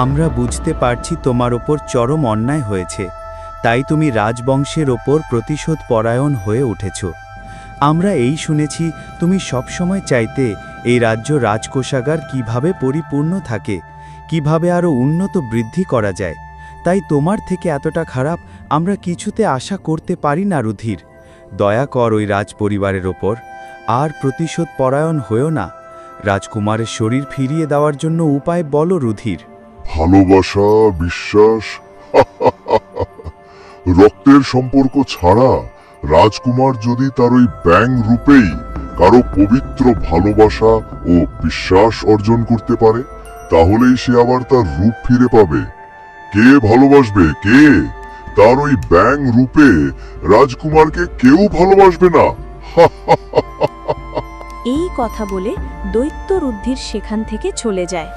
[SPEAKER 9] আমরা বুঝতে পারছি তোমার ওপর চরম অন্যায় হয়েছে। তাই তুমি রাজবংশের ওপর প্রতিশোধ পরায়ণ হয়ে উঠেছ। আমরা এই শুনেছি তুমি সবসময় চাইতে এই রাজ্য রাজকোষাগার কিভাবে পরিপূর্ণ থাকে, কিভাবে আরও উন্নত বৃদ্ধি করা যায়। তাই তোমার থেকে এতটা খারাপ আমরা কিছুতে আশা করতে পারি না রুধির। দয়া কর ওই রাজ পরিবারের ওপর, আর প্রতিশোধ পরায়ণ হয়েও না। রাজকুমারের শরীর ফিরিয়ে দেওয়ার জন্য উপায় বলো রুধির।
[SPEAKER 13] ভালোবাসা, বিশ্বাস, রক্তের সম্পর্ক ছাড়া রাজকুমার যদি তার ওই ব্যাং রূপেই কারো পবিত্র ভালোবাসা ও বিশ্বাস অর্জন করতে পারে, তাহলেই সে আবার তার রূপ ফিরে পাবে। কে ভালোবাসবে? কে? তার ওই ব্যাং রূপে রাজকুমারকে কেউ ভালোবাসবে না।
[SPEAKER 8] এই কথা বলে দৈত্য রুদ্ধির সেখান থেকে চলে যায়।